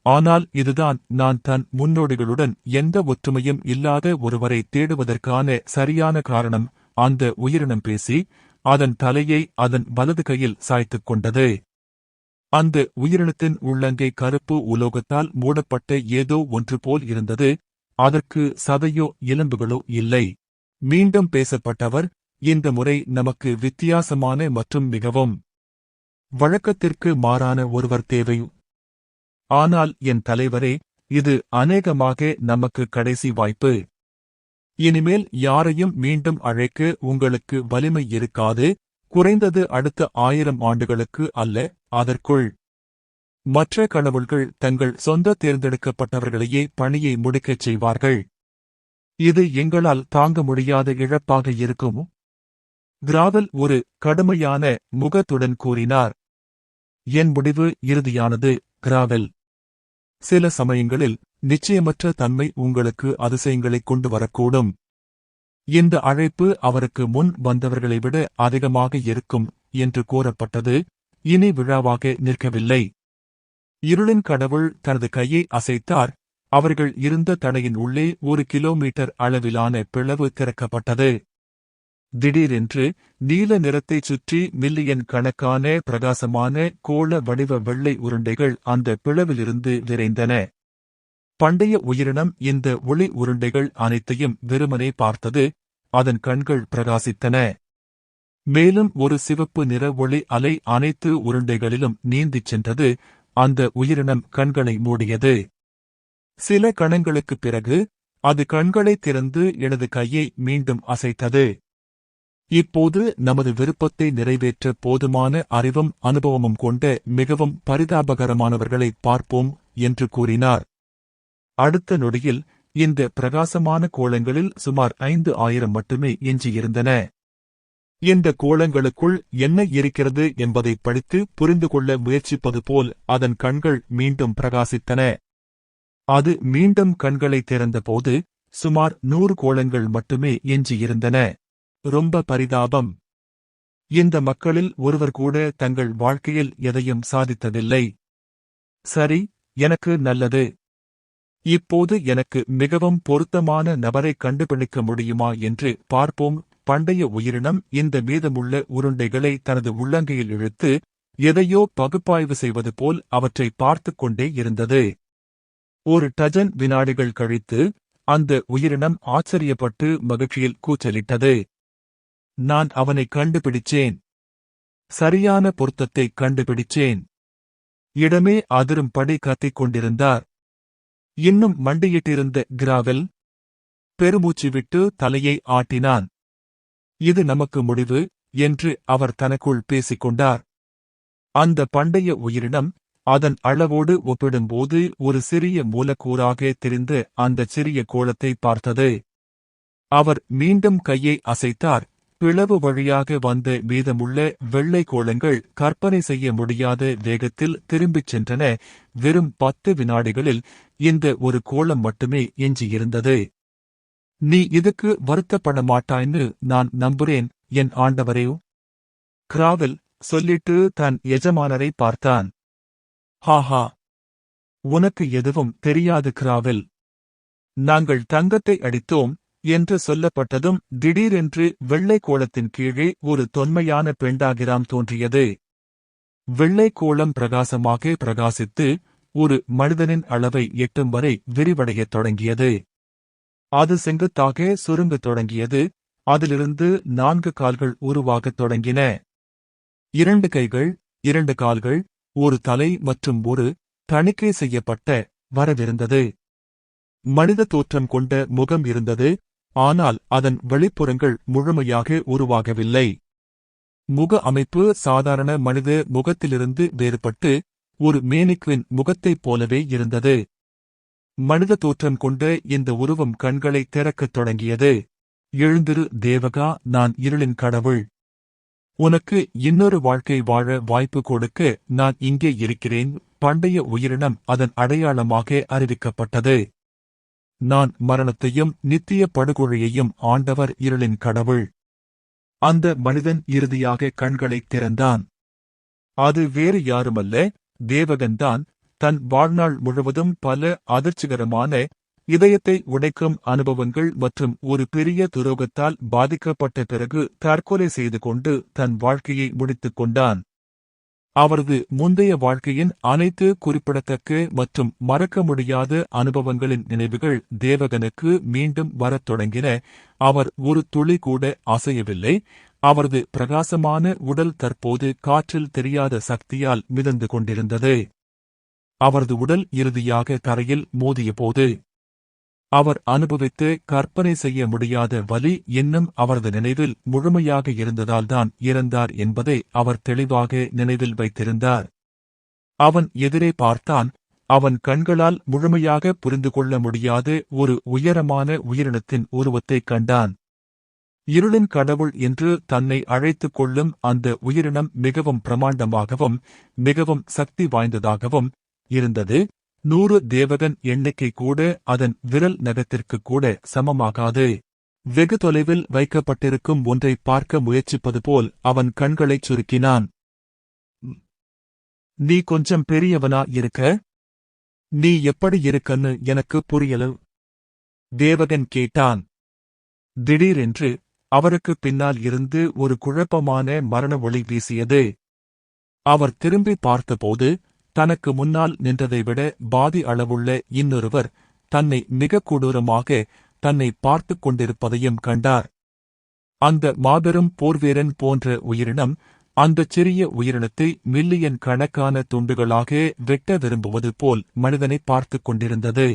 ஆனால் இதுதான் நான் தன் முன்னோடிகளுடன் எந்த ஒற்றுமையும் இல்லாத ஒருவரை தேடுவதற்கான சரியான காரணம். அந்த உயிரினம் பேசி அதன் தலையை அதன் வலது கையில் சாய்த்துக் கொண்டது. அந்த உயிரினத்தின் உள்ளங்கை கருப்பு உலோகத்தால் மூடப்பட்ட ஏதோ ஒன்று போல் இருந்தது. அதற்கு சதையோ எலும்புகளோ இல்லை. மீண்டும் பேசப்பட்டவர், இந்த முறை நமக்கு வித்தியாசமான மற்றும் மிகவும் வழக்கத்திற்கு மாறான ஒருவர் தேவை. ஆனால் என் தலைவரே, இது அநேகமாக நமக்கு கடைசி வாய்ப்பு. இனிமேல் யாரையும் மீண்டும் அழைக்க உங்களுக்கு வலிமை இருக்காது. குறைந்தது அடுத்த 1000 ஆண்டுகளுக்கு அல்ல, அதற்குள். மற்ற கடவுள்கள் தங்கள் சொந்த தேர்ந்தெடுக்கப்பட்டவர்களையே பணியை முடிக்கச் செய்வார்கள். இது எங்களால் தாங்க முடியாத இழப்பாக இருக்கும். கிராவெல் ஒரு கடுமையான முகத்துடன் கூறினார். என் முடிவு இறுதியானது, கிராவெல். சில சமயங்களில் நிச்சயமற்ற தன்மை உங்களுக்கு அதிசயங்களைக் கொண்டு வரக்கூடும். இந்த அழைப்பு அவருக்கு முன் வந்தவர்களை விட அதிகமாக இருக்கும் என்று கூறப்பட்டது. இனி விழாவாக நிற்கவில்லை. இருளின் கடவுள் தனது கையை அசைத்தார். அவர்கள் இருந்த தடையின் உள்ளே 1 கிலோமீட்டர் அளவிலான பிளவு திறக்கப்பட்டது. திடீரென்று நீல நிறத்தைச் சுற்றி மில்லியன் கணக்கான பிரகாசமான கோள வடிவ வெள்ளை உருண்டைகள் அந்த பிளவிலிருந்து விரைந்தன. பண்டைய உயிரினம் இந்த ஒளி உருண்டைகள் அனைத்தையும் வெறுமனே பார்த்தது. அதன் கண்கள் பிரகாசித்தன. மேலும் ஒரு சிவப்பு நிற ஒளி அலை அனைத்து உருண்டைகளிலும் நீந்திச் சென்றது. அந்த உயிரினம் கண்களை மூடியது. சில கணங்களுக்குப் பிறகு அது கண்களைத் திறந்து இடது கையை மீண்டும் அசைத்தது. இப்போது நமது விருப்பத்தை நிறைவேற்ற போதுமான அறிவும் அனுபவமும் கொண்ட மிகவும் பரிதாபகரமானவர்களை பார்ப்போம் என்று கூறினார். அடுத்த நொடியில் இந்த பிரகாசமான கோளங்களில் சுமார் 5000 மட்டுமே எஞ்சியிருந்தன. இந்த கோளங்களுக்குள் என்ன இருக்கிறது என்பதை படித்து புரிந்து கொள்ள முயற்சிப்பது போல் அதன் கண்கள் மீண்டும் பிரகாசித்தன. அது மீண்டும் கண்களை திறந்தபோது சுமார் 100 கோளங்கள் மட்டுமே எஞ்சியிருந்தன. ரொம்ப பரிதாபம். இந்த மக்களில் ஒருவர் கூட தங்கள் வாழ்க்கையில் எதையும் சாதித்ததில்லை. சரி, எனக்கு நல்லது. இப்போது எனக்கு மிகவும் பொருத்தமான நபரை கண்டுபிடிக்க முடியுமா என்று பார்ப்போம். பண்டைய உயிரினம் இந்த மீதமுள்ள உருண்டைகளை தனது உள்ளங்கையில் இழுத்து எதையோ பகுப்பாய்வு செய்வது போல் அவற்றை பார்த்துக் கொண்டே இருந்தது. ஒரு டஜன் வினாடிகள் கழித்து அந்த உயிரினம் ஆச்சரியப்பட்டு மகிழ்ச்சியில் கூச்சலிட்டது. நான் அவனை கண்டுபிடிச்சேன். சரியான பொருத்தத்தை கண்டுபிடிச்சேன். இடமே அதிரும்படி கத்திக் கொண்டிருந்தார். இன்னும் மண்டியிட்டிருந்த கிராவெல் பெருமூச்சு விட்டு தலையை ஆட்டினான். இது நமக்கு முடிவு என்று அவர் தனக்குள் பேசிக்கொண்டார். அந்த பண்டைய உயிரினம் அதன் அளவோடு ஒப்பிடும்போது ஒரு சிறிய மூலக்கூறாக தெரிந்த அந்த சிறிய கோளத்தை பார்த்தது. அவர் மீண்டும் கையை அசைத்தார். பிளவு வழியாக வந்த மீதமுள்ள வெள்ளை கோளங்கள் கற்பனை செய்ய முடியாத வேகத்தில் திரும்பிச் சென்றன. வெறும் 10 வினாடிகளில் இந்த ஒரு கோளம் மட்டுமே எஞ்சியிருந்தது. நீ இதுக்கு வருத்தப்பட மாட்டாய்ன்னு நான் நம்புறேன், என் ஆண்டவரே. கிராவெல் சொல்லிட்டு தன் எஜமானரை பார்த்தான். ஹாஹா, உனக்கு எதுவும் தெரியாது கிராவெல். நாங்கள் தங்கத்தை அடித்தோம் என்று சொல்லப்பட்டதும் திடீரென்று வெள்ளை கோளத்தின் கீழே ஒரு தொன்மையான பெண்டாகிராம் தோன்றியது. வெள்ளை கோளம் பிரகாசமாக பிரகாசித்து ஒரு மனிதனின் அளவை எட்டும் வரை விரிவடையத் தொடங்கியது. அது செங்குத்தாக சுருங்கத் தொடங்கியது. அதிலிருந்து 4 கால்கள் உருவாகத் தொடங்கின. 2 கைகள், 2 கால்கள், ஒரு தலை மற்றும் ஒரு தணிக்கை செய்யப்பட்ட வரவிருந்தது. மனித தோற்றம் கொண்ட முகம் இருந்தது, ஆனால் அதன் வெளிப்புறங்கள் முழுமையாக உருவாகவில்லை. முக அமைப்பு சாதாரண மனித முகத்திலிருந்து வேறுபட்டு ஒரு மேனிக்வின் முகத்தைப் போலவே இருந்தது. மனித தோற்றம் கொண்ட இந்த உருவம் கண்களை திறக்கத் தொடங்கியது. எழுந்திரு தேவகா, நான் இருளின் கடவுள். உனக்கு இன்னொரு வாழ்க்கை வாழ வாய்ப்பு கொடுக்க நான் இங்கே இருக்கிறேன். பண்டைய உயிரினம் அதன் அடையாளமாக அறிவிக்கப்பட்டது. நான் மரணத்தையும் நித்திய படுகொலையையும் ஆண்டவர், இருளின் கடவுள். அந்த மனிதன் இறுதியாக கண்களைத் திறந்தான். அது வேறு யாருமல்ல, தேவகன்தான். தன் வாழ்நாள் முழுவதும் பல அதிர்ச்சிகரமான, இதயத்தை உடைக்கும் அனுபவங்கள் மற்றும் ஒரு பெரிய துரோகத்தால் பாதிக்கப்பட்ட பிறகு தற்கொலை செய்து கொண்டு தன் வாழ்க்கையை முடித்துக் கொண்டான். அவரது முந்தைய வாழ்க்கையின் அனைத்து குறிப்பிடத்தக்க மற்றும் மறக்க முடியாத அனுபவங்களின் நினைவுகள் தேவகனுக்கு மீண்டும் வரத் தொடங்கின. அவர் ஒரு துளி கூட அசையவில்லை. அவரது பிரகாசமான உடல் தற்போது காற்றில் தெரியாத சக்தியால் மிதந்து கொண்டிருந்தது. அவரது உடல் இறுதியாக தரையில் மோதியபோது அவர் அனுபவித்து கற்பனை செய்ய முடியாத வலி இன்னும் அவரது நினைவில் முழுமையாக இருந்ததால்தான் இறந்தார் என்பதை அவர் தெளிவாக நினைவில் வைத்திருந்தார். அவன் எதிரே பார்த்தான். அவன் கண்களால் முழுமையாக புரிந்து கொள்ள முடியாத ஒரு உயரமான உயிரினத்தின் உருவத்தைக் கண்டான். இருளின் கடவுள் என்று தன்னை அழைத்துக் கொள்ளும் அந்த உயிரினம் மிகவும் பிரமாண்டமாகவும் மிகவும் சக்தி வாய்ந்ததாகவும் இருந்தது. 100 தேவகன் எண்ணிக்கை கூட அதன் விரல் நகத்திற்கு கூட சமமாகாது. வெகு தொலைவில் வைக்கப்பட்டிருக்கும் ஒன்றை பார்க்க முயற்சிப்பது போல் அவன் கண்களைச் சுருக்கினான். நீ கொஞ்சம் பெரியவனா இருக்க? நீ எப்படி இருக்கன்னு எனக்கு புரியல, தேவகன் கேட்டான். திடீரென்று அவருக்கு பின்னால் இருந்து ஒரு குழப்பமான மரண ஒளி வீசியது. அவர் திரும்பி பார்த்தபோது தனக்கு முன்னால் நின்றதை விட பாதி அளவுள்ள இன்னொருவர் தன்னை மிக கொடூரமாக தன்னை பார்த்துக் கொண்டிருப்பதையும் கண்டார். அந்த மாபெரும் போர்வீரன் போன்ற உயிரினம் அந்தச் சிறிய உயிரினத்தை மில்லியன் கணக்கான துண்டுகளாக வெட்ட விரும்புவது போல் மனிதனை பார்த்துக் கொண்டிருந்தது.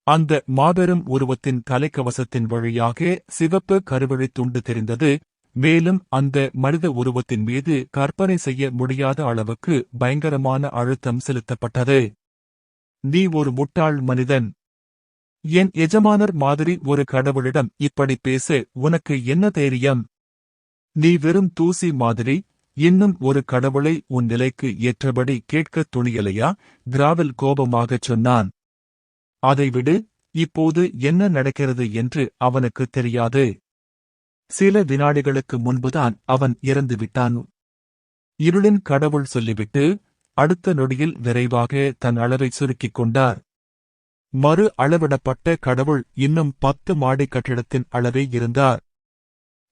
அந்த மாபெரும் உருவத்தின் தலைக்கவசத்தின் வழியாக சிவப்பு கருவழித் துண்டு தெரிந்தது. மேலும் அந்த மனித உருவத்தின் மீது கற்பனை செய்ய முடியாத அளவுக்கு பயங்கரமான அழுத்தம் செலுத்தப்பட்டது. நீ ஒரு முட்டாள் மனிதன். என் எஜமானர் மாதிரி ஒரு கடவுளிடம் இப்படி பேச உனக்கு என்ன தைரியம்? நீ வெறும் தூசி மாதிரி. இன்னும் ஒரு கடவுளை உன் நிலைக்கு ஏற்றபடி கேட்கத் துணியலையா? கிராவெல் கோபமாகச் சொன்னான். அதைவிடு, இப்போது என்ன நடக்கிறது என்று அவனுக்கு தெரியாது. சில வினாடிகளுக்கு முன்புதான் அவன் இறந்துவிட்டான். இருளின் கடவுள் சொல்லிவிட்டு அடுத்த நொடியில் விரைவாக தன் அளவை சுருக்கிக் கொண்டார். மறு அளவிடப்பட்ட கடவுள் இன்னும் 10 மாடி கட்டிடத்தின் அளவே இருந்தார்.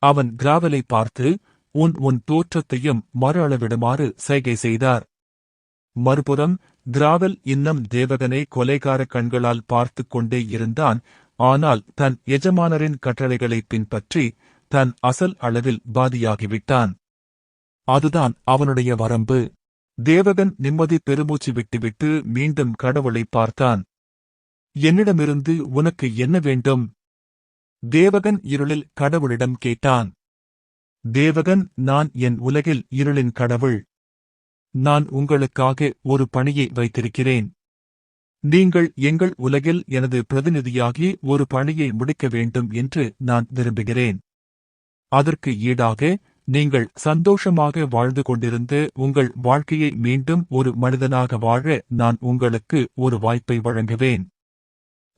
அவன் கிராவலை பார்த்து உன் தோற்றத்தையும் மறு அளவிடுமாறு சைகை செய்தார். மறுபுறம் கிராவல் இன்னும் தேவகனை கொலைகார கண்களால் பார்த்துக் கொண்டே இருந்தான். ஆனால் தன் எஜமானரின் கட்டளைகளை பின்பற்றி தன் அசல் அளவில் பாதியாகிவிட்டான். அதுதான் அவனுடைய வரம்பு. தேவகன் நிம்மதி பெருமூச்சு விட்டுவிட்டு மீண்டும் கடவுளை பார்த்தான். என்னிடமிருந்து உனக்கு என்ன வேண்டும்? தேவகன் இருளில் கடவுளிடம் கேட்டான். தேவகன், நான் என் உலகில் இருளின் கடவுள். நான் உங்களுக்காக ஒரு பணியை வைத்திருக்கிறேன். நீங்கள் எங்கள் உலகில் எனது பிரதிநிதியாகி ஒரு பணியை முடிக்க வேண்டும் என்று நான் விரும்புகிறேன். அதற்கு ஈடாக நீங்கள் சந்தோஷமாக வாழ்ந்து கொண்டிருந்து உங்கள் வாழ்க்கையை மீண்டும் ஒரு மனிதனாக வாழ நான் உங்களுக்கு ஒரு வாய்ப்பை வழங்குவேன்.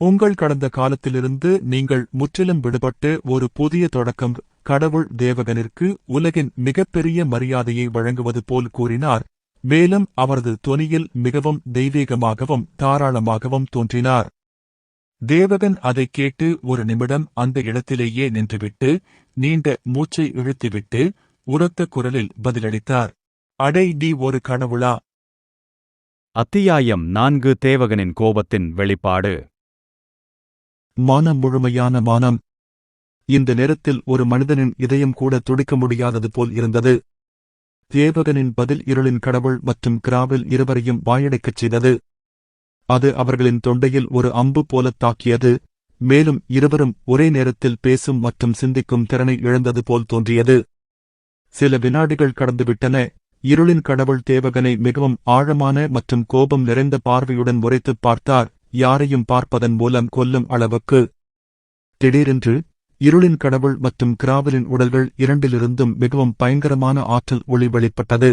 உங்கள் கடந்த காலத்திலிருந்து நீங்கள் முற்றிலும் விடுபட்டு ஒரு புதிய தொடக்கம். கடவுள் தேவகனிற்கு உலகின் மிகப்பெரிய மரியாதையை வழங்குவது போல் கூறினார். மேலும் அவரது தொனியில் மிகவும் தெய்வீகமாகவும் தாராளமாகவும் தோன்றினார். தேவகன் அதைக் கேட்டு ஒரு நிமிடம் அந்த இடத்திலேயே நின்றுவிட்டு நீண்ட மூச்சை இழுத்துவிட்டு உரத்த குரலில் பதிலளித்தார். அடே, நீ ஒரு கடவுளா? அத்தியாயம் 4 தேவகனின் கோபத்தின் வெளிப்பாடு. மானம், முழுமையான மானம். இந்த நேரத்தில் ஒரு மனிதனின் இதயம் கூட துடிக்க முடியாதது போல் இருந்தது. தேவகனின் பதில் இருளின் கடவுள் மற்றும் கிராவில் இருவரையும் வாயடைக்கச் செய்தது. அது அவர்களின் தொண்டையில் ஒரு அம்பு போலத் தாக்கியது. மேலும் இருவரும் ஒரே நேரத்தில் பேசும் மற்றும் சிந்திக்கும் திறனை இழந்தது போல் தோன்றியது. சில வினாடிகள் கடந்துவிட்டன. இருளின் கடவுள் தேவகனை மிகவும் ஆழமான மற்றும் கோபம் நிறைந்த பார்வையுடன் முறைத்துப் பார்த்தார், யாரையும் பார்ப்பதன் மூலம் கொல்லும் அளவுக்கு. திடீரென்று இருளின் கடவுள் மற்றும் கிராவலின் உடல்கள் இரண்டிலிருந்தும் மிகவும் பயங்கரமான ஆற்றல் ஒளி வெளிப்பட்டது.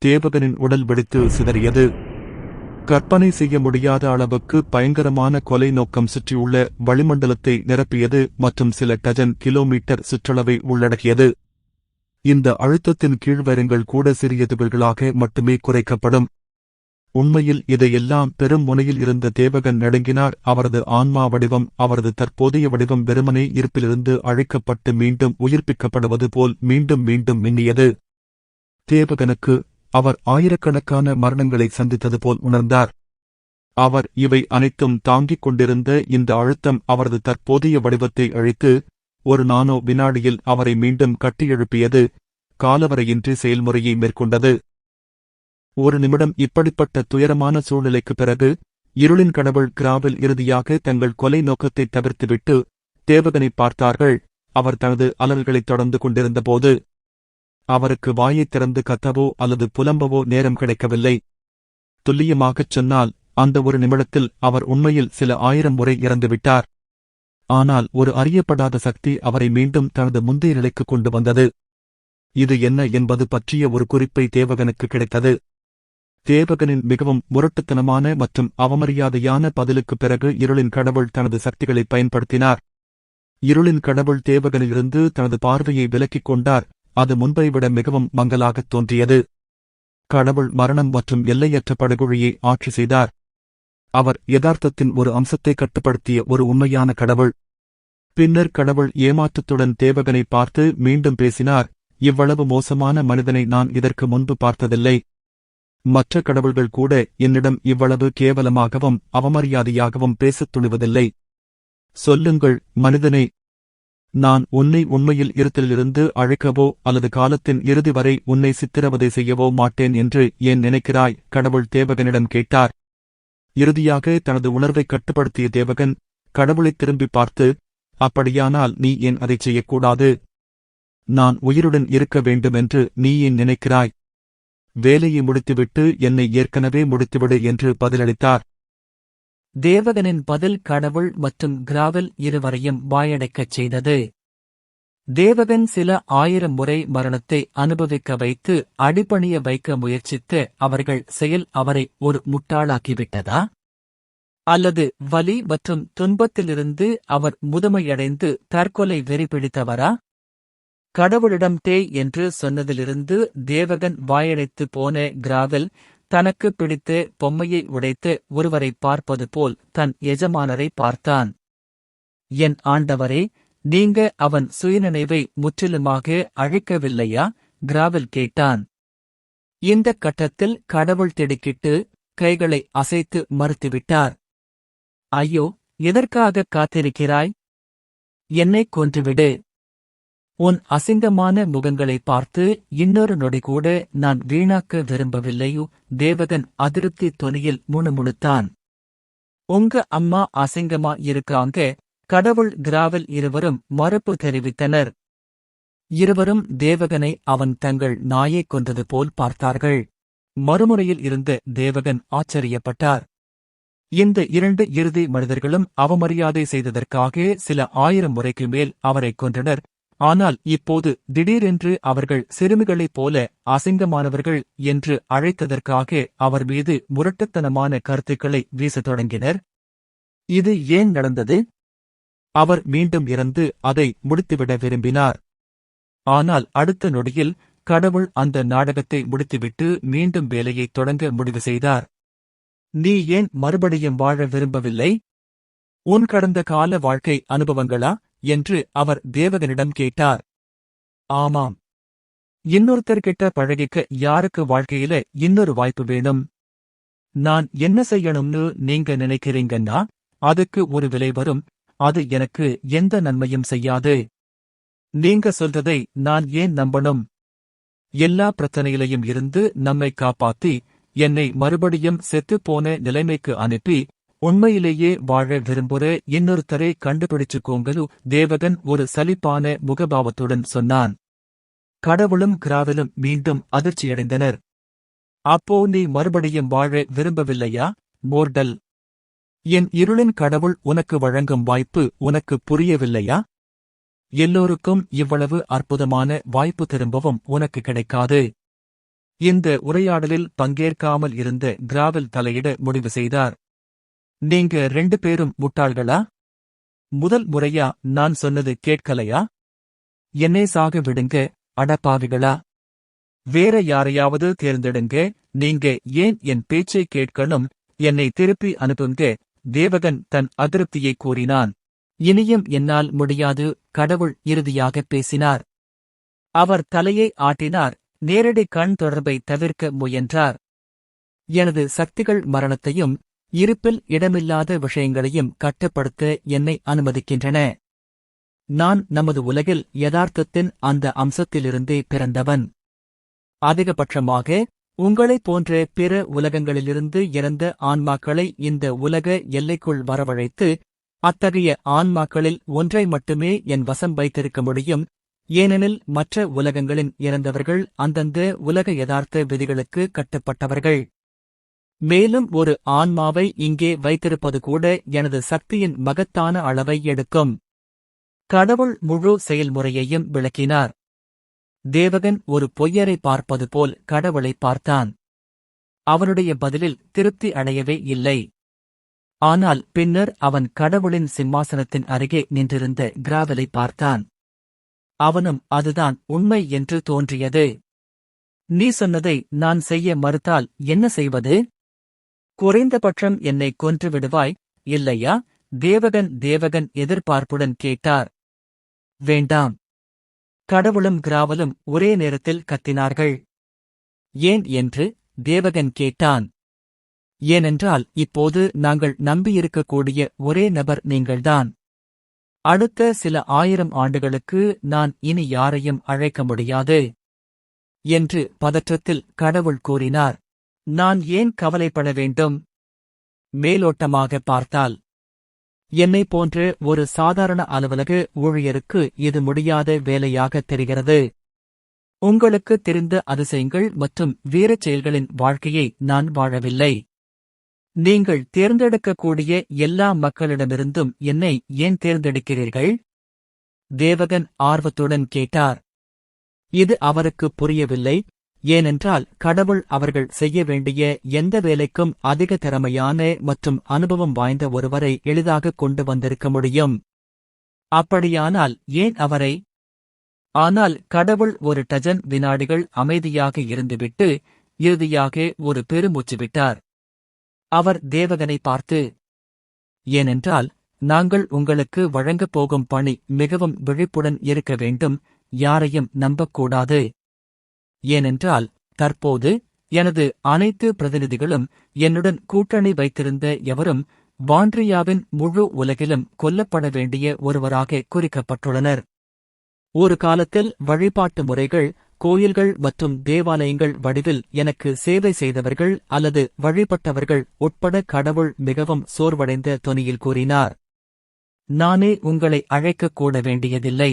தேவகனின் உடல் வெடித்து சிதறியது. கற்பனை செய்ய முடியாத அளவுக்கு பயங்கரமான கொலை நோக்கம் சுற்றியுள்ள வளிமண்டலத்தை நிரப்பியது மற்றும் சில டஜன் கிலோமீட்டர் சுற்றளவை உள்ளடக்கியது. இந்த அழுத்தத்தின் கீழ்வரங்கள் கூட சிறிய துகள்களாக மட்டுமே குறைக்கப்படும். உண்மையில் இதையெல்லாம் பெரும் முனையில் இருந்த தேவகன் நடுங்கினார். அவரது ஆன்மா வடிவம், அவரது தற்போதைய வடிவம் வெறுமனே இருப்பிலிருந்து அழைக்கப்பட்டு மீண்டும் உயிர்ப்பிக்கப்படுவது போல் மீண்டும் மீண்டும் மின்னியது. தேவகனுக்கு அவர் ஆயிரக்கணக்கான மரணங்களை சந்தித்தது போல் உணர்ந்தார். அவர் இவை அனைத்தும் தாங்கிக் கொண்டிருந்த இந்த அழுத்தம் அவரது தற்போதைய வடிவத்தை அழித்து ஒரு நானோ வினாடியில் அவரை மீண்டும் கட்டியெழுப்பியது. காலவரையின்றி செயல்முறையை மேற்கொண்டது. ஒரு நிமிடம் இப்படிப்பட்ட துயரமான சூழ்நிலைக்குப் பிறகு இருளின் கடவுள் கிராவில் இறுதியாக தங்கள் கொலை நோக்கத்தை தவிர்த்துவிட்டு தேவகனை பார்த்தார்கள். அவர் தனது அலல்களைத் தொடர்ந்து கொண்டிருந்தபோது அவருக்கு வாயைத் திறந்து கத்தவோ அல்லது புலம்பவோ நேரம் கிடைக்கவில்லை. துல்லியமாகச் சொன்னால் அந்த ஒரு நிமிடத்தில் அவர் உண்மையில் சில 1000 முறை இறந்துவிட்டார். ஆனால் ஒரு அறியப்படாத சக்தி அவரை மீண்டும் தனது முந்தைய நிலைக்கு கொண்டு வந்தது. இது என்ன என்பது பற்றிய ஒரு குறிப்பை தேவகனுக்கு கிடைத்தது. தேவகனின் மிகவும் முரட்டுத்தனமான மற்றும் அவமரியாதையான பதிலுக்குப் பிறகு இருளின் கடவுள் தனது சக்திகளை பயன்படுத்தினார். இருளின் கடவுள் தேவகனிலிருந்து தனது பார்வையை விலக்கிக் கொண்டார். அது முன்பை விட மிகவும் மங்கலாகத் தோன்றியது. கடவுள் மரணம் மற்றும் எல்லையற்ற படுகொழியை ஆட்சி செய்தார். அவர் யதார்த்தத்தின் ஒரு அம்சத்தை கட்டுப்படுத்திய ஒரு உண்மையான கடவுள். பின்னர் கடவுள் ஏமாற்றத்துடன் தேவகனை பார்த்து மீண்டும் பேசினார். இவ்வளவு மோசமான மனிதனை நான் இதற்கு முன்பு பார்த்ததில்லை. மற்ற கடவுள்கள் கூட என்னிடம் இவ்வளவு கேவலமாகவும் அவமரியாதையாகவும் பேசத் துணிவதில்லை. சொல்லுங்கள் மனிதனே, நான் உன்னை உண்மையில் இருட்டிலிருந்து அழைக்கவோ அல்லது காலத்தின் இறுதி வரை உன்னை சித்திரவதை செய்யவோ மாட்டேன் என்று ஏன் நினைக்கிறாய்? கடவுள் தேவகனிடம் கேட்டார். இறுதியாக தனது உணர்வைக் கட்டுப்படுத்திய தேவகன் கடவுளைத் திரும்பி பார்த்து, அப்படியானால் நீ ஏன் அதைச் செய்யக்கூடாது? நான் உயிருடன் இருக்க வேண்டுமென்று நீ ஏன் நினைக்கிறாய்? வேலையை முடித்துவிட்டு என்னை ஏற்கனவே முடித்துவிடு என்று பதிலளித்தார். தேவகனின் பதில் கடவுள் மற்றும் கிராவல் இருவரையும் வாயடைக்கச் செய்தது. தேவகன் சில 1000 முறை மரணத்தை அனுபவிக்க வைத்து அடிபணிய வைக்க முயற்சித்த அவர்கள் செயல் அவரை ஒரு முட்டாளாக்கிவிட்டதா? அல்லது வலி மற்றும் துன்பத்திலிருந்து அவர் முதுமையடைந்து தற்கொலை வெறி பிடித்தவரா? கடவுளிடம் என்று சொன்னதிலிருந்து தேவகன் வாயடைத்து போன கிராவல் தனக்கு பிடித்த பொம்மையை உடைத்து ஒருவரை பார்ப்பது போல் தன் எஜமானரை பார்த்தான். என் ஆண்டவரே, நீங்க அவன் சுயநினைவை முற்றிலுமாக அழிக்கவில்லையா? கிராவல் கேட்டான். இந்த கட்டத்தில் கடவுள் திடுக்கிட்டு கைகளை அசைத்து மறுத்துவிட்டார். ஐயோ, எதற்காக காத்திருக்கிறாய்? என்னைக் கொன்றுவிடு. உன் அசிங்கமான முகங்களை பார்த்து இன்னொரு நொடி கூட நான் வீணாக்க விரும்பவில்லையோ? தேவகன் அதிருப்தி தொனியில் முணுமுணுத்தான். உங்க அம்மா அசிங்கமா இருக்காங்க. கடவுள் கிராவல் இருவரும் மறுப்பு தெரிவித்தனர். இருவரும் தேவகனை அவன் தங்கள் நாயைக் கொன்றது போல் பார்த்தார்கள். மறுமுறையில் இருந்த தேவகன் ஆச்சரியப்பட்டார். இந்த 2 இறுதி மனிதர்களும் அவமரியாதை செய்ததற்காக சில 1000 முறைக்கு மேல் அவரைக் கொன்றனர். ஆனால் இப்போது திடீரென்று அவர்கள் சிறுமிகளைப் போல அசிங்கமானவர்கள் என்று அழைத்ததற்காக அவர் மீது முரட்டுத்தனமான கருத்துக்களை வீசத் தொடங்கினர். இது ஏன் நடந்தது? அவர் மீண்டும் இறந்து அதை முடித்துவிட விரும்பினார். ஆனால் அடுத்த நொடியில் கடவுள் அந்த நாடகத்தை முடித்துவிட்டு மீண்டும் வேலையைத் தொடங்க முடிவு செய்தார். நீ ஏன் மறுபடியும் வாழ விரும்பவில்லை? உன் கடந்த கால வாழ்க்கை அனுபவங்களா என்று அவர் தேவகனிடம் கேட்டார். ஆமாம். இன்னொருத்தர்கிட்ட பழகிக்க யாருக்கு வாழ்க்கையில இன்னொரு வாய்ப்பு வேணும்? நான் என்ன செய்யணும்னு நீங்க நினைக்கிறீங்கன்னா அதுக்கு ஒரு விலை வரும். அது எனக்கு எந்த நன்மையும் செய்யாது. நீங்க சொல்றதை நான் ஏன் நம்பணும்? எல்லா பிரச்சனையிலையும் இருந்து நம்மை காப்பாத்தி என்னை மறுபடியும் செத்துப்போன நிலைமைக்கு அனுப்பி உண்மையிலேயே வாழ விரும்புற இன்னொருத்தரை கண்டுபிடிச்சுக்கோங்கலு தேவகன் ஒரு சலிப்பான முகபாவத்துடன் சொன்னான். கடவுளும் கிராவலும் மீண்டும் அதிர்ச்சியடைந்தனர். அப்போ நீ மறுபடியும் வாழ விரும்பவில்லையா மோர்டல்? என் இருளின் கடவுள் உனக்கு வழங்கும் வாய்ப்பு உனக்கு புரியவில்லையா? எல்லோருக்கும் இவ்வளவு அற்புதமான வாய்ப்பு திரும்பவும் உனக்கு கிடைக்காது. இந்த உரையாடலில் பங்கேற்காமல் இருந்த கிராவல் தலையிட முடிவு செய்தார். நீங்க 2 பேரும் முட்டாள்களா? முதல் முறையா நான் சொன்னது கேட்கலையா? என்னை சாக விடுங்க, அடப்பாவிகளா! வேற யாரையாவது தேர்ந்தெடுங்க. நீங்க ஏன் என் பேச்சை கேட்கணும்? என்னை திருப்பி அனுப்புங்க. தேவகன் தன் அதிருப்தியை கூறினான். இனியும் என்னால் முடியாது, கடவுள் இறுதியாகப் பேசினார். அவர் தலையை ஆட்டினார். நேரடி கண் தொடர்பை தவிர்க்க முயன்றார். எனது சக்திகள் மரணத்தையும் இருப்பில் இடமில்லாத விஷயங்களையும் கட்டுப்படுத்த என்னை அனுமதிக்கின்றன. நான் நமது உலகில் யதார்த்தத்தின் அந்த அம்சத்திலிருந்தே பிறந்தவன். அதிகபட்சமாக உங்களைப் போன்ற பிற உலகங்களிலிருந்து இறந்த ஆன்மாக்களை இந்த உலக எல்லைக்குள் வரவழைத்து அத்தகைய ஆன்மாக்களில் ஒன்றை மட்டுமே என் வசம் வைத்திருக்க முடியும். ஏனெனில் மற்ற உலகங்களின் இறந்தவர்கள் அந்தந்த உலக யதார்த்த விதிகளுக்கு கட்டுப்பட்டவர்கள். மேலும் ஒரு ஆன்மாவை இங்கே வைத்திருப்பது கூட எனது சக்தியின் மகத்தான அளவை எடுக்கும். கடவுள் முழு செயல்முறையையும் விளக்கினார். தேவகன் ஒரு பொய்யரை பார்ப்பது போல் கடவுளை பார்த்தான். அவனுடைய பதிலில் திருப்தி அடையவே இல்லை. ஆனால் பின்னர் அவன் கடவுளின் சிம்மாசனத்தின் அருகே நின்றிருந்த கிராவலை பார்த்தான். அவனும் அதுதான் உண்மை என்று தோன்றியது. நீ சொன்னதை நான் செய்ய மறுத்தால் என்ன செய்வது? குறைந்தபட்சம் என்னை கொன்று விடுவாய், இல்லையா? தேவகன் எதிர்பார்ப்புடன் கேட்டார். வேண்டாம். கடவுளும் கிராவலும் ஒரே நேரத்தில் கத்தினார்கள். ஏன் என்று தேவகன் கேட்டான். ஏனென்றால் இப்போது நாங்கள் நம்பியிருக்கக்கூடிய ஒரே நபர் நீங்கள்தான். அடுத்த சில 1000 ஆண்டுகளுக்கு நான் இனி யாரையும் அழைக்க முடியாது என்று பதற்றத்தில் கடவுள் கூறினார். நான் ஏன் கவலைப்பட வேண்டும்? மேலோட்டமாக பார்த்தால் என்னை போன்ற ஒரு சாதாரண அலுவலக ஊழியருக்கு இது முடியாத வேலையாகத் தெரிகிறது. உங்களுக்கு தெரிந்த அதிசயங்கள் மற்றும் வீரச் செயல்களின் வாழ்க்கையை நான் வாழவில்லை. நீங்கள் தேர்ந்தெடுக்கக்கூடிய எல்லா மக்களிடமிருந்தும் என்னை ஏன் தேர்ந்தெடுக்கிறீர்கள்? தேவகன் ஆர்வத்துடன் கேட்டார். இது அவருக்கு புரியவில்லை. ஏனென்றால் கடவுள் அவர்கள் செய்ய வேண்டிய எந்த வேலைக்கும் அதிக திறமையான மற்றும் அனுபவம் வாய்ந்த ஒருவரை எளிதாக கொண்டு வந்திருக்க முடியும். அப்படியானால் ஏன் அவரை? ஆனால் கடவுள் ஒரு டஜன் வினாடிகள் அமைதியாக இருந்துவிட்டு இறுதியாக ஒரு பெருமூச்சு விட்டார். அவர் தேவகனை பார்த்து, ஏனென்றால் நாங்கள் உங்களுக்கு வழங்கப் போகும் பணி மிகவும் விழிப்புடன் இருக்க வேண்டும். யாரையும் நம்பக்கூடாது. ஏனென்றால் தற்போது எனது அனைத்து பிரதிநிதிகளும் என்னுடன் கூட்டணி வைத்திருந்த எவரும் வாண்ட்ரியாவின் முழு உலகிலும் கொல்லப்பட வேண்டிய ஒருவராக குறிக்கப்பட்டுள்ளனர். ஒரு காலத்தில் வழிபாட்டு முறைகள், கோயில்கள் மற்றும் தேவாலயங்கள் வடிவில் எனக்கு சேவை செய்தவர்கள் அல்லது வழிபட்டவர்கள் உட்பட கடவுள் மிகவும் சோர்வடைந்த தொனியில் கூறினார். நானே உங்களை அழைக்கக் கூட வேண்டியதில்லை.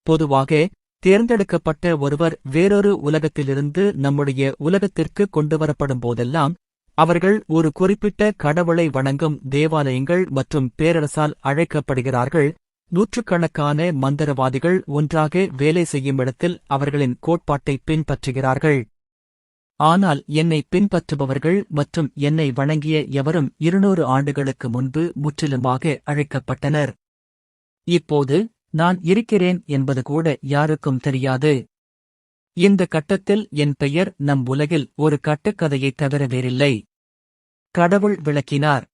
பொதுவாக தேர்ந்தெடுக்கப்பட்ட ஒருவர் வேறொரு உலகத்திலிருந்து நம்முடைய உலகத்திற்கு கொண்டுவரப்படும் போதெல்லாம் அவர்கள் ஒரு குறிப்பிட்ட கடவுளை வணங்கும் தேவாலயங்கள் மற்றும் பேரரசால் அழைக்கப்படுகிறார்கள். நூற்றுக்கணக்கான மந்திரவாதிகள் ஒன்றாக வேலை செய்யும் இடத்தில் அவர்களின் கோட்பாட்டை பின்பற்றுகிறார்கள். ஆனால் என்னை பின்பற்றுபவர்கள் மற்றும் என்னை வணங்கிய எவரும் 200 ஆண்டுகளுக்கு முன்பு முற்றிலுமாக அழிக்கப்பட்டனர். இப்போது நான் இருக்கிறேன் என்பது கூட யாருக்கும் தெரியாது. இந்த கட்டத்தில் என் பெயர் நம் உலகில் ஒரு கட்டுக்கதையைத் தவிர வேறில்லை. கடவுள் விளக்கினார்.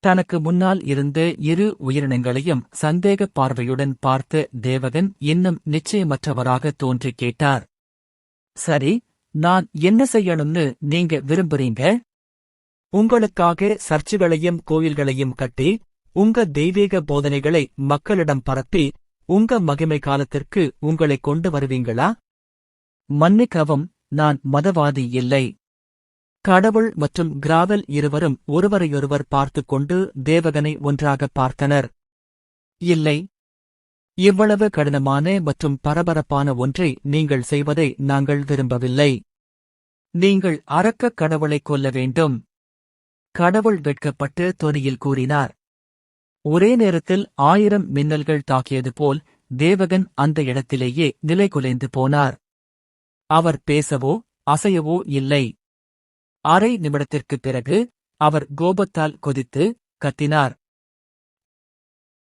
தனக்கு முன்னால் இருந்த 2 உயிரினங்களையும் சந்தேகப் பார்வையுடன் பார்த்த தேவகன் இன்னும் நிச்சயமற்றவராக தோன்றிக் கேட்டார். சரி, நான் என்ன செய்யணும்னு நீங்க விரும்புறீங்க? உங்களுக்காக சர்ச்சுகளையும் கோயில்களையும் கட்டி, உங்க தெய்வீக போதனைகளை மக்களிடம் பரப்பி, உங்க மகிமை காலத்திற்கு உங்களை கொண்டு வருவீங்களா? மன்னிக்கவும், நான் மதவாதி இல்லை. கடவுள் மற்றும் கிராவல் இருவரும் ஒருவரையொருவர் பார்த்துக் கொண்டு தேவகனை ஒன்றாகப் பார்த்தனர். இல்லை. இவ்வளவு கடினமான மற்றும் பரபரப்பான ஒன்றை நீங்கள் செய்வதை நாங்கள் விரும்பவில்லை. நீங்கள் அரக்கக் கடவுளைக் கொல்ல வேண்டும். கடவுள் வெட்கப்பட்டு தொனியில் கூறினார். ஒரே நேரத்தில் 1000 மின்னல்கள் தாக்கியது போல் தேவகன் அந்த இடத்திலேயே நிலைகுலைந்து போனார். அவர் பேசவோ அசையவோ இல்லை. அரை நிமிடத்திற்குப் பிறகு அவர் கோபத்தால் கொதித்து கத்தினார்.